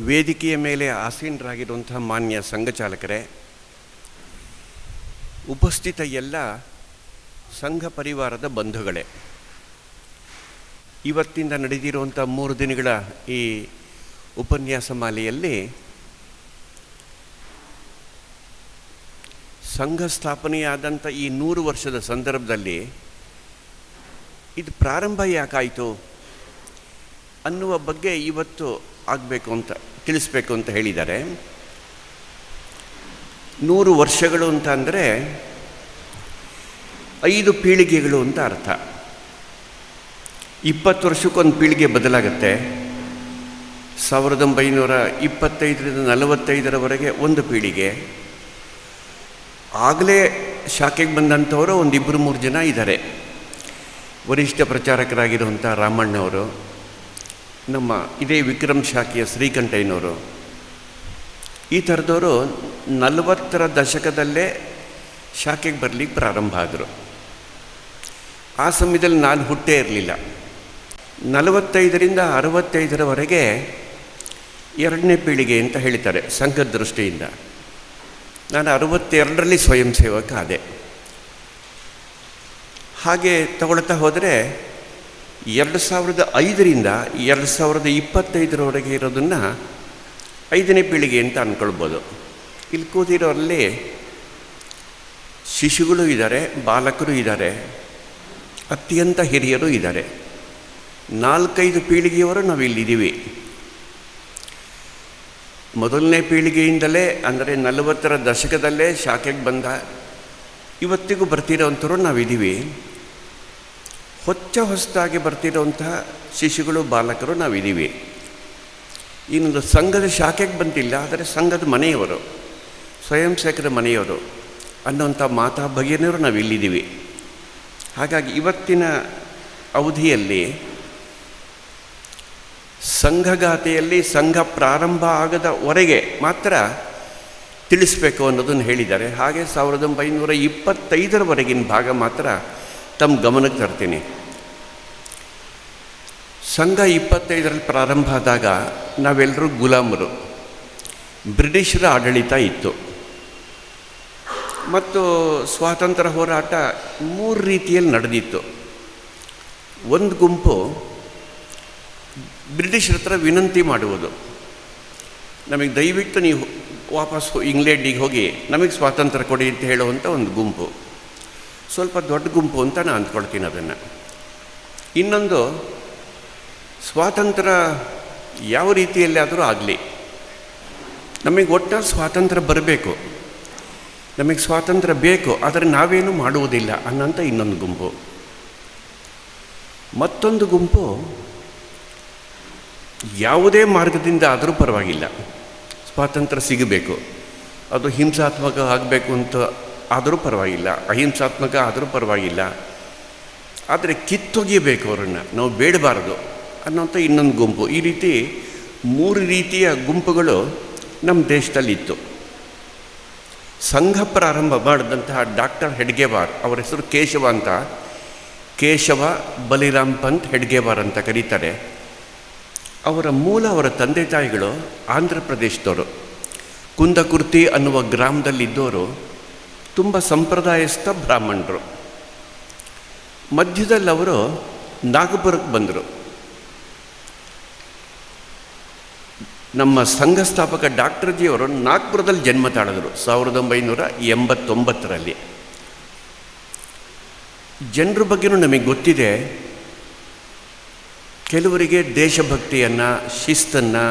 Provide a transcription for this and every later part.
ವೇದಿಕೆಯ ಮೇಲೆ ಆಸೀನರಾಗಿರುವಂತಹ ಮಾನ್ಯ ಸಂಘಚಾಲಕರೇ, ಉಪಸ್ಥಿತ ಎಲ್ಲ ಸಂಘ ಪರಿವಾರದ ಬಂಧುಗಳೇ, ಇವತ್ತಿಂದ ನಡೆದಿರುವಂಥ 3 ದಿನಗಳ ಈ ಉಪನ್ಯಾಸ ಮಾಲೆಯಲ್ಲಿ ಸಂಘ ಸ್ಥಾಪನೆಯಾದಂಥ ಈ 100 ವರ್ಷದ ಸಂದರ್ಭದಲ್ಲಿ ಇದು ಪ್ರಾರಂಭ ಯಾಕಾಯಿತು ಅನ್ನುವ ಬಗ್ಗೆ ಇವತ್ತು ಆಗಬೇಕು ಅಂತ ತಿಳಿಸ್ಬೇಕು ಅಂತ ಹೇಳಿದ್ದಾರೆ. 100 ವರ್ಷಗಳು ಅಂತ ಅಂದರೆ 5 ಪೀಳಿಗೆಗಳು ಅಂತ ಅರ್ಥ. 20 ವರ್ಷಕ್ಕೊಂದು ಪೀಳಿಗೆ ಬದಲಾಗುತ್ತೆ. 1925ರಿಂದ 45ರವರೆಗೆ ಒಂದು ಪೀಳಿಗೆ. ಆಗಲೇ ಶಾಖೆಗೆ ಬಂದಂಥವರು ಒಂದು 2-3 ಜನ ಇದ್ದಾರೆ. ವರಿಷ್ಠ ಪ್ರಚಾರಕರಾಗಿರುವಂಥ ರಾಮಣ್ಣವರು, ನಮ್ಮ ಇದೇ ವಿಕ್ರಮ್ ಶಾಖೆಯ ಶ್ರೀಕಂಠಯ್ಯನವರು, ಈ ಥರದವರು 40ರ ದಶಕದಲ್ಲೇ ಶಾಖೆಗೆ ಬರಲಿಕ್ಕೆ ಪ್ರಾರಂಭ ಆದರು. ಆ ಸಮಯದಲ್ಲಿ ನಾನು ಹುಟ್ಟೇ ಇರಲಿಲ್ಲ. 45ರಿಂದ 65ರವರೆಗೆ 2ನೇ ಪೀಳಿಗೆ ಅಂತ ಹೇಳ್ತಾರೆ ಸಂಘದ ದೃಷ್ಟಿಯಿಂದ. ನಾನು 62ರಲ್ಲಿ ಸ್ವಯಂ ಸೇವಕ ಆದೆ. ಹಾಗೆ ತಗೊಳ್ತಾ ಹೋದರೆ 2005ರಿಂದ 2025ರವರೆಗೆ ಇರೋದನ್ನು 5ನೇ ಪೀಳಿಗೆ ಅಂತ ಅಂದ್ಕೊಳ್ಬೋದು. ಇಲ್ಲಿ ಕೂತಿರೋರಲ್ಲಿ ಶಿಶುಗಳು ಇದ್ದಾರೆ, ಬಾಲಕರು ಇದ್ದಾರೆ, ಅತ್ಯಂತ ಹಿರಿಯರು ಇದ್ದಾರೆ. 4-5 ಪೀಳಿಗೆಯವರು ನಾವಿಲ್ಲಿದ್ದೀವಿ. ಮೊದಲನೇ ಪೀಳಿಗೆಯಿಂದಲೇ ಅಂದರೆ 40ರ ದಶಕದಲ್ಲೇ ಶಾಖೆಗೆ ಬಂದ ಇವತ್ತಿಗೂ ಬರ್ತಿರೋವಂಥವ್ರು ನಾವಿದ್ದೀವಿ. ಹೊಸದಾಗಿ ಬರ್ತಿರೋಂತಹ ಶಿಶುಗಳು, ಬಾಲಕರು ನಾವಿದ್ದೀವಿ. ಇನ್ನೊಂದು ಸಂಘದ ಶಾಖೆಗೆ ಬಂದಿಲ್ಲ, ಆದರೆ ಸಂಘದ ಮನೆಯವರು, ಸ್ವಯಂ ಸೇವಕರ ಮನೆಯವರು ಅನ್ನೋಂಥ ಮಾತಾ ಬಗೆಯವರು ನಾವಿಲ್ಲಿದ್ದೀವಿ. ಹಾಗಾಗಿ ಇವತ್ತಿನ ಅವಧಿಯಲ್ಲಿ ಸಂಘಗಾಥೆಯಲ್ಲಿ ಸಂಘ ಪ್ರಾರಂಭ ಆಗದವರೆಗೆ ಮಾತ್ರ ತಿಳಿಸ್ಬೇಕು ಅನ್ನೋದನ್ನು ಹೇಳಿದ್ದಾರೆ. ಹಾಗೆ 1925ರವರೆಗಿನ ಭಾಗ ಮಾತ್ರ ತಮ್ಮ ಗಮನಕ್ಕೆ ತರ್ತೀನಿ. ಸಂಘ 25ರಲ್ಲಿ ಪ್ರಾರಂಭ ಆದಾಗ ನಾವೆಲ್ಲರೂ ಗುಲಾಮರು. ಬ್ರಿಟಿಷರ ಆಡಳಿತ ಇತ್ತು ಮತ್ತು ಸ್ವಾತಂತ್ರ್ಯ ಹೋರಾಟ 3 ರೀತಿಯಲ್ಲಿ ನಡೆದಿತ್ತು. ಒಂದು ಗುಂಪು ಬ್ರಿಟಿಷರ ಹತ್ರ ವಿನಂತಿ ಮಾಡುವುದು, ನಮಗೆ ದಯವಿಟ್ಟು ನೀವು ವಾಪಸ್ಸು ಇಂಗ್ಲೆಂಡಿಗೆ ಹೋಗಿ ನಮಗೆ ಸ್ವಾತಂತ್ರ್ಯ ಕೊಡಿ ಅಂತ ಹೇಳುವಂಥ ಒಂದು ಗುಂಪು. ಸ್ವಲ್ಪ ದೊಡ್ಡ ಗುಂಪು ಅಂತ ನಾನು ಅಂದ್ಕೊಳ್ತೀನಿ ಅದನ್ನು. ಇನ್ನೊಂದು, ಸ್ವಾತಂತ್ರ್ಯ ಯಾವ ರೀತಿಯಲ್ಲಿ ಆದರೂ ಆಗಲಿ, ನಮಗೆ ಒಟ್ಟಾರೆ ಸ್ವಾತಂತ್ರ್ಯ ಬರಬೇಕು, ನಮಗೆ ಸ್ವಾತಂತ್ರ್ಯ ಬೇಕು, ಆದರೆ ನಾವೇನು ಮಾಡುವುದಿಲ್ಲ ಅನ್ನೋಂಥ ಇನ್ನೊಂದು ಗುಂಪು. ಮತ್ತೊಂದು ಗುಂಪು, ಯಾವುದೇ ಮಾರ್ಗದಿಂದ ಆದರೂ ಪರವಾಗಿಲ್ಲ, ಸ್ವಾತಂತ್ರ್ಯ ಸಿಗಬೇಕು, ಅದು ಹಿಂಸಾತ್ಮಕ ಆಗಬೇಕು ಅಂತ ಆದರೂ ಪರವಾಗಿಲ್ಲ, ಅಹಿಂಸಾತ್ಮಕ ಆದರೂ ಪರವಾಗಿಲ್ಲ, ಆದರೆ ಕಿತ್ತೊಗೆಯಬೇಕು ಅವರನ್ನು, ನಾವು ಬೇಡಬಾರದು ಅನ್ನೋಂಥ ಇನ್ನೊಂದು ಗುಂಪು. ಈ ರೀತಿ 3 ರೀತಿಯ ಗುಂಪುಗಳು ನಮ್ಮ ದೇಶದಲ್ಲಿತ್ತು. ಸಂಘ ಪ್ರಾರಂಭ ಮಾಡಿದಂತಹ ಡಾಕ್ಟರ್ ಹೆಡ್ಗೇವಾರ್, ಅವರ ಹೆಸರು ಕೇಶವ ಅಂತ, ಕೇಶವ ಬಲಿರಾಮ್ ಪಂತ್ ಹೆಡ್ಗೇವಾರ್ ಅಂತ ಕರೀತಾರೆ. ಅವರ ಮೂಲ, ಅವರ ತಂದೆ ತಾಯಿಗಳು ಆಂಧ್ರ ಪ್ರದೇಶದವರು. ಕುಂದಕುರ್ತಿ ಅನ್ನುವ ಗ್ರಾಮದಲ್ಲಿದ್ದವರು ತುಂಬ ಸಂಪ್ರದಾಯಸ್ಥ ಬ್ರಾಹ್ಮಣರು. ಮಧ್ಯದಲ್ಲಿ ಅವರು ನಾಗಪುರಕ್ಕೆ ಬಂದರು. ನಮ್ಮ ಸಂಘ ಸ್ಥಾಪಕ ಡಾಕ್ಟರ್ ಜಿಯವರು ನಾಗ್ಪುರದಲ್ಲಿ ಜನ್ಮ ತಾಳಿದ್ರು 1989ರಲ್ಲಿ. ಜನರ ಬಗ್ಗೆನೂ ನಮಗೆ ಗೊತ್ತಿದೆ. ಕೆಲವರಿಗೆ ದೇಶಭಕ್ತಿಯನ್ನು, ಶಿಸ್ತನ್ನು,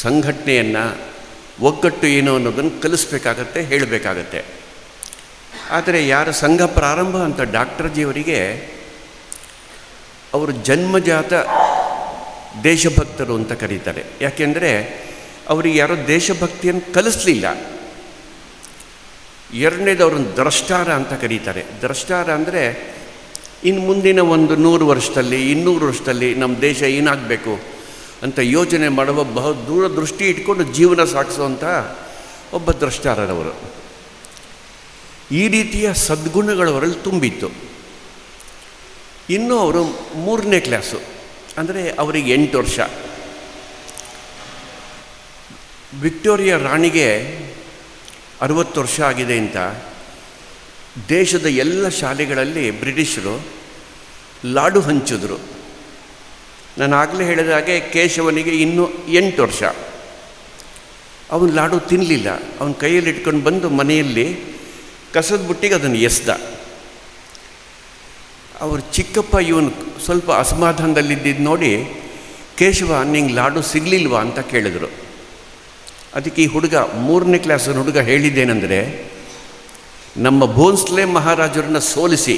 ಸಂಘಟನೆಯನ್ನು, ಒಗ್ಗಟ್ಟು ಏನು ಅನ್ನೋದನ್ನು ಕಲಿಸ್ಬೇಕಾಗತ್ತೆ, ಹೇಳಬೇಕಾಗತ್ತೆ. ಆದರೆ ಯಾರು ಸಂಘ ಪ್ರಾರಂಭ ಅಂತ ಡಾಕ್ಟರ್ ಜಿಯವರಿಗೆ, ಅವರು ಜನ್ಮಜಾತ ದೇಶಭಕ್ತರು ಅಂತ ಕರೀತಾರೆ. ಯಾಕೆಂದರೆ ಅವರಿಗೆ ಯಾರೋ ದೇಶಭಕ್ತಿಯನ್ನು ಕಲಿಸ್ಲಿಲ್ಲ. ಎರಡನೇದು, ಅವ್ರನ್ನ ದ್ರಷ್ಟಾರ ಅಂತ ಕರೀತಾರೆ. ದ್ರಷ್ಟಾರ ಅಂದರೆ ಇನ್ನು ಮುಂದಿನ ಒಂದು 100 ವರ್ಷದಲ್ಲಿ 200 ವರ್ಷದಲ್ಲಿ ನಮ್ಮ ದೇಶ ಏನಾಗಬೇಕು ಅಂತ ಯೋಚನೆ ಮಾಡುವ ದೂರದೃಷ್ಟಿ ಇಟ್ಕೊಂಡು ಜೀವನ ಸಾಗಿಸುವಂಥ ಒಬ್ಬ ದ್ರಷ್ಟಾರರವರು. ಈ ರೀತಿಯ ಸದ್ಗುಣಗಳವರಲ್ಲಿ ತುಂಬಿತ್ತು. ಇನ್ನೂ ಅವರು 3ನೇ ಕ್ಲಾಸು, ಅಂದರೆ ಅವರಿಗೆ 8 ವರ್ಷ. ವಿಕ್ಟೋರಿಯಾ ರಾಣಿಗೆ 60 ವರ್ಷ ಆಗಿದೆ ಅಂತ ದೇಶದ ಎಲ್ಲ ಶಾಲೆಗಳಲ್ಲಿ ಬ್ರಿಟಿಷರು ಲಾಡು ಹಂಚಿದ್ರು. ನಾನು ಆಗಲೇ ಹೇಳಿದ ಹಾಗೆ ಕೇಶವನಿಗೆ ಇನ್ನೂ 8 ವರ್ಷ. ಅವನು ಲಾಡು ತಿನ್ನಲಿಲ್ಲ. ಅವನ ಕೈಯಲ್ಲಿ ಇಟ್ಕೊಂಡು ಬಂದು ಮನೆಯಲ್ಲಿ ಕಸದ ಬುಟ್ಟಿಗೆ ಅದನ್ನು ಎಸ್ದ. ಅವರು ಚಿಕ್ಕಪ್ಪ ಇವನು ಸ್ವಲ್ಪ ಅಸಮಾಧಾನದಲ್ಲಿದ್ದಿದ್ದು ನೋಡಿ, ಕೇಶವ ನಿಂಗೆ ಲಾಡು ಸಿಗಲಿಲ್ವಾ ಅಂತ ಕೇಳಿದ್ರು. ಅದಕ್ಕೆ ಈ ಹುಡುಗ 3ನೇ ಕ್ಲಾಸಿನ ಹುಡುಗ ಹೇಳಿದ್ದೇನೆಂದರೆ, ನಮ್ಮ ಭೋನ್ಸ್ಲೆ ಮಹಾರಾಜರನ್ನ ಸೋಲಿಸಿ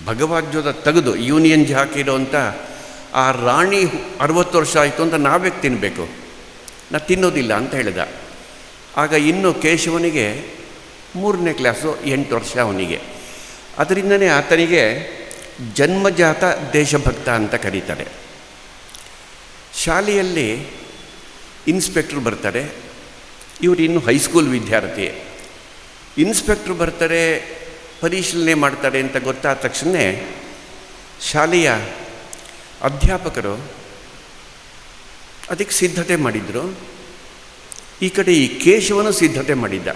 ಭಗವದ್ಗೀತೆ ತೆಗೆದು ಯೂನಿಯನ್ ಹಾಕಿರೋಂಥ ಆ ರಾಣಿ 60 ವರ್ಷ ಆಯಿತು ಅಂತ ನಾವೇ ತಿನ್ನಬೇಕು, ನಾ ತಿನ್ನೋದಿಲ್ಲ ಅಂತ ಹೇಳಿದ. ಆಗ ಇನ್ನು ಕೇಶವನಿಗೆ 3ನೇ ಕ್ಲಾಸು, 8 ವರ್ಷ ಅವನಿಗೆ. ಅದರಿಂದನೇ ಆತನಿಗೆ ಜನ್ಮಜಾತ ದೇಶಭಕ್ತ ಅಂತ ಕರೀತಾರೆ. ಶಾಲೆಯಲ್ಲಿ ಇನ್ಸ್ಪೆಕ್ಟ್ರ್ ಬರ್ತಾರೆ. ಇವರು ಇನ್ನು ಹೈಸ್ಕೂಲ್ ವಿದ್ಯಾರ್ಥಿ. ಇನ್ಸ್ಪೆಕ್ಟ್ರ್ ಬರ್ತಾರೆ, ಪರಿಶೀಲನೆ ಮಾಡ್ತಾರೆ ಅಂತ ಗೊತ್ತಾದ ತಕ್ಷಣ ಶಾಲೆಯ ಅಧ್ಯಾಪಕರು ಅದಕ್ಕೆ ಸಿದ್ಧತೆ ಮಾಡಿದರು. ಈ ಕಡೆ ಈ ಕೇಶವನು ಸಿದ್ಧತೆ ಮಾಡಿದ್ದ.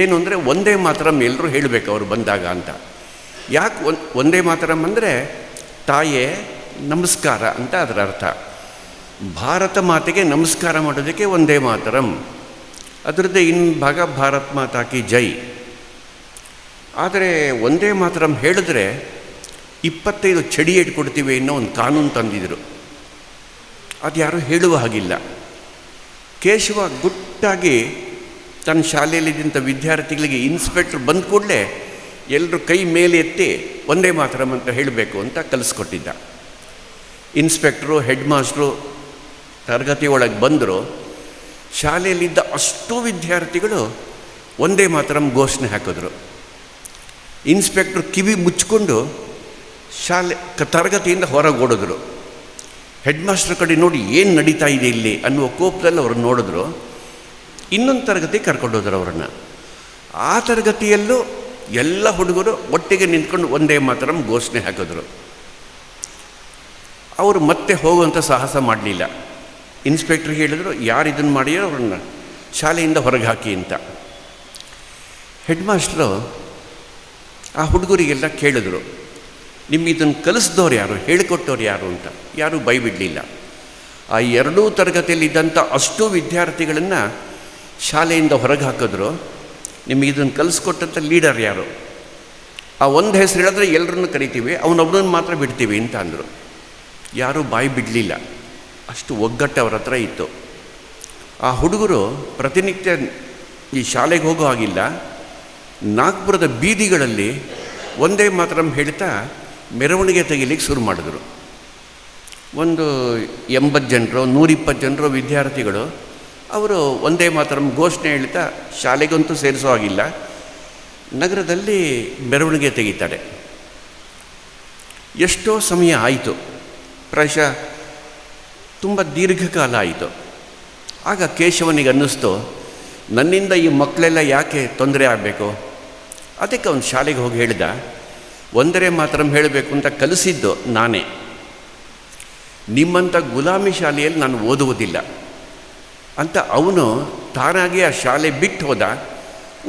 ಏನು ಅಂದರೆ ಒಂದೇ ಮಾತರಂ ಎಲ್ಲರೂ ಹೇಳಬೇಕು ಅವರು ಬಂದಾಗ ಅಂತ. ಯಾಕೆ ಒಂದೇ ಮಾತರಂ ಅಂದರೆ ತಾಯೇ ನಮಸ್ಕಾರ ಅಂತ ಅದರ ಅರ್ಥ. ಭಾರತ ಮಾತೆಗೆ ನಮಸ್ಕಾರ ಮಾಡೋದಕ್ಕೆ ಒಂದೇ ಮಾತರಂ. ಅದರದ್ದೇ ಭಾಗ ಭಾರತ್ ಮಾತಾ ಕಿ ಜೈ. ಆದರೆ ಒಂದೇ ಮಾತರಂ ಹೇಳಿದ್ರೆ 25 ಚಡಿ ಇಟ್ಕೊಡ್ತೀವಿ ಅನ್ನೋ ಒಂದು ಕಾನೂನು ತಂದಿದ್ರು. ಅದು ಯಾರೂ ಹೇಳುವ ಹಾಗಿಲ್ಲ. ಕೇಶವ ಗುಟ್ಟಾಗಿ ತನ್ನ ಶಾಲೆಯಲ್ಲಿದ್ದಂಥ ವಿದ್ಯಾರ್ಥಿಗಳಿಗೆ ಇನ್ಸ್ಪೆಕ್ಟ್ರ್ ಬಂದ ಕೂಡಲೇ ಎಲ್ಲರೂ ಕೈ ಮೇಲೆ ಎತ್ತಿ ಒಂದೇ ಮಾತರಂ ಅಂತ ಹೇಳಬೇಕು ಅಂತ ಕಲಿಸ್ಕೊಟ್ಟಿದ್ದ. ಇನ್ಸ್ಪೆಕ್ಟ್ರು, ಹೆಡ್ ಮಾಸ್ಟ್ರು ತರಗತಿ ಒಳಗೆ ಬಂದರು. ಶಾಲೆಯಲ್ಲಿದ್ದ ಅಷ್ಟೂ ವಿದ್ಯಾರ್ಥಿಗಳು ಒಂದೇ ಮಾತರಂ ಘೋಷಣೆ ಹಾಕಿದ್ರು. ಇನ್ಸ್ಪೆಕ್ಟ್ರು ಕಿವಿ ಮುಚ್ಕೊಂಡು ತರಗತಿಯಿಂದ ಹೊರಗೆ ಓಡಿದ್ರು. ಹೆಡ್ ಮಾಸ್ಟರ್ ಕಡೆ ನೋಡಿ ಏನು ನಡೀತಾ ಇದೆ ಇಲ್ಲಿ ಅನ್ನುವ ಕೋಪದಲ್ಲಿ ಅವ್ರು ನೋಡಿದ್ರು. ಇನ್ನೊಂದು ತರಗತಿ ಕರ್ಕೊಂಡೋದ್ರು ಅವರನ್ನು. ಆ ತರಗತಿಯಲ್ಲೂ ಎಲ್ಲ ಹುಡುಗರು ಒಟ್ಟಿಗೆ ನಿಂತ್ಕೊಂಡು ಒಂದೇ ಮಾತರಂ ಘೋಷಣೆ ಹಾಕಿದ್ರು. ಅವರು ಮತ್ತೆ ಹೋಗುವಂಥ ಸಾಹಸ ಮಾಡಲಿಲ್ಲ. ಇನ್ಸ್ಪೆಕ್ಟ್ರಿಗೆ ಹೇಳಿದ್ರು, ಯಾರು ಇದನ್ನು ಮಾಡಿರೋ ಅವ್ರನ್ನ ಶಾಲೆಯಿಂದ ಹೊರಗೆ ಹಾಕಿ ಅಂತ. ಹೆಡ್ ಮಾಸ್ಟ್ರು ಆ ಹುಡುಗರಿಗೆಲ್ಲ ಕೇಳಿದ್ರು, ನಿಮ್ಗೆ ಇದನ್ನು ಕಲಿಸಿದವ್ರು ಯಾರು, ಹೇಳಿಕೊಟ್ಟವ್ರು ಯಾರು ಅಂತ. ಯಾರೂ ಬೈಬಿಡಲಿಲ್ಲ. ಆ 2 ತರಗತಿಯಲ್ಲಿದ್ದಂಥ ಅಷ್ಟೂ ವಿದ್ಯಾರ್ಥಿಗಳನ್ನು ಶಾಲೆಯಿಂದ ಹೊರಗೆ ಹಾಕಿದ್ರು. ನಿಮಗೆ ಇದನ್ನು ಕಲಿಸ್ಕೊಟ್ಟಂಥ ಲೀಡರ್ ಯಾರು, ಆ ಒಂದು ಹೆಸರು ಹೇಳಿದ್ರೆ ಎಲ್ಲರನ್ನೂ ಕರಿತೀವಿ, ಅವನೊಬ್ಬನನ್ನು ಮಾತ್ರ ಬಿಡ್ತೀವಿ ಅಂತ ಅಂದರು. ಯಾರೂ ಬಾಯಿ ಬಿಡಲಿಲ್ಲ. ಅಷ್ಟು ಒಗ್ಗಟ್ಟು ಅವ್ರ ಹತ್ರ ಇತ್ತು. ಆ ಹುಡುಗರು ಪ್ರತಿನಿತ್ಯ ಈ ಶಾಲೆಗೆ ಹೋಗೋ ಹಾಗಿಲ್ಲ, ನಾಗ್ಪುರದ ಬೀದಿಗಳಲ್ಲಿ ಒಂದೇ ಮಾತರಂ ಹೇಳ್ತಾ ಮೆರವಣಿಗೆ ತೆಗಿಲಿಕ್ಕೆ ಶುರು ಮಾಡಿದ್ರು. ಒಂದು 80 ಜನರು 120 ಜನರು ವಿದ್ಯಾರ್ಥಿಗಳು ಅವರು ಒಂದೇ ಮಾತರಂ ಘೋಷಣೆ ಹೇಳ್ತಾ ಶಾಲೆಗಂತೂ ಸೇರಿಸೋ ಹಾಗಿಲ್ಲ, ನಗರದಲ್ಲಿ ಮೆರವಣಿಗೆ ತೆಗಿತಾರೆ. ಎಷ್ಟೋ ಸಮಯ ಆಯಿತು, ಪ್ರಾಯಶಃ ತುಂಬ ದೀರ್ಘಕಾಲ ಆಯಿತು. ಆಗ ಕೇಶವನಿಗೆ ಅನ್ನಿಸ್ತು, ನನ್ನಿಂದ ಈ ಮಕ್ಕಳೆಲ್ಲ ಯಾಕೆ ತೊಂದರೆ ಆಗಬೇಕು. ಅದಕ್ಕೆ ಅವನು ಶಾಲೆಗೆ ಹೋಗಿ ಹೇಳಿದ, ಒಂದರೇ ಮಾತರಂ ಹೇಳಬೇಕು ಅಂತ ಕಲಿಸಿದ್ದು ನಾನೇ, ನಿಮ್ಮಂಥ ಗುಲಾಮಿ ಶಾಲೆಯಲ್ಲಿ ನಾನು ಓದುವುದಿಲ್ಲ ಅಂತ ಅವನು ತಾನಾಗಿ ಆ ಶಾಲೆ ಬಿಟ್ಟು ಹೋದ.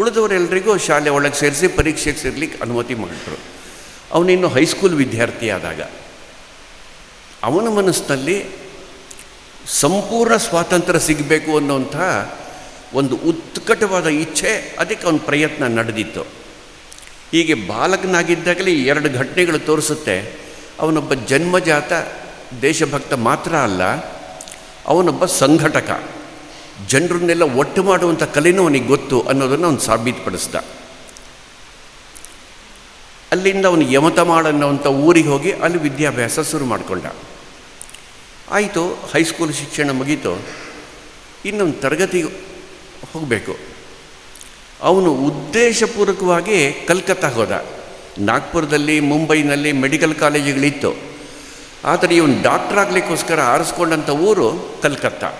ಉಳಿದವರೆಲ್ಲರಿಗೂ ಶಾಲೆ ಒಳಗೆ ಸೇರಿಸಿ ಪರೀಕ್ಷೆಗೆ ಸೇರ್ಲಿಕ್ಕೆ ಅನುಮತಿ ಮಾಡಿದ್ರು. ಅವನಿನ್ನು ಹೈಸ್ಕೂಲ್ ವಿದ್ಯಾರ್ಥಿ ಆದಾಗ ಅವನ ಮನಸ್ಸಿನಲ್ಲಿ ಸಂಪೂರ್ಣ ಸ್ವಾತಂತ್ರ್ಯ ಸಿಗಬೇಕು ಅನ್ನೋಂಥ ಒಂದು ಉತ್ಕಟವಾದ ಇಚ್ಛೆ, ಅದಕ್ಕೆ ಅವನ ಪ್ರಯತ್ನ ನಡೆದಿತ್ತು. ಹೀಗೆ ಬಾಲಕನಾಗಿದ್ದಾಗಲೇ 2 ಘಟನೆಗಳು ತೋರಿಸುತ್ತೆ, ಅವನೊಬ್ಬ ಜನ್ಮಜಾತ ದೇಶಭಕ್ತ ಮಾತ್ರ ಅಲ್ಲ, ಅವನೊಬ್ಬ ಸಂಘಟಕ. ಜನರನ್ನೆಲ್ಲ ಒಟ್ಟು ಮಾಡುವಂಥ ಕಲೆನೂ ಅವನಿಗೆ ಗೊತ್ತು ಅನ್ನೋದನ್ನು ಅವನು ಸಾಬೀತುಪಡಿಸ್ದ. ಅಲ್ಲಿಂದ ಅವನು ಯಮತಮಾಳ ಅನ್ನೋವಂಥ ಊರಿಗೆ ಹೋಗಿ ಅಲ್ಲಿ ವಿದ್ಯಾಭ್ಯಾಸ ಶುರು ಮಾಡಿಕೊಂಡ. ಆಯಿತು, ಹೈಸ್ಕೂಲ್ ಶಿಕ್ಷಣ ಮುಗೀತು, ಇನ್ನೊಂದು ತರಗತಿಗೆ ಹೋಗಬೇಕು. ಅವನು ಉದ್ದೇಶಪೂರ್ವಕವಾಗಿ ಕಲ್ಕತ್ತಾ ಹೋದ. ನಾಗ್ಪುರದಲ್ಲಿ, ಮುಂಬೈನಲ್ಲಿ ಮೆಡಿಕಲ್ ಕಾಲೇಜುಗಳಿತ್ತು. ಆದರೆ ಇವನು ಡಾಕ್ಟರ್ ಆಗಲಿಕ್ಕೋಸ್ಕರ ಆರಿಸ್ಕೊಂಡಂಥ ಊರು ಕಲ್ಕತ್ತಾ.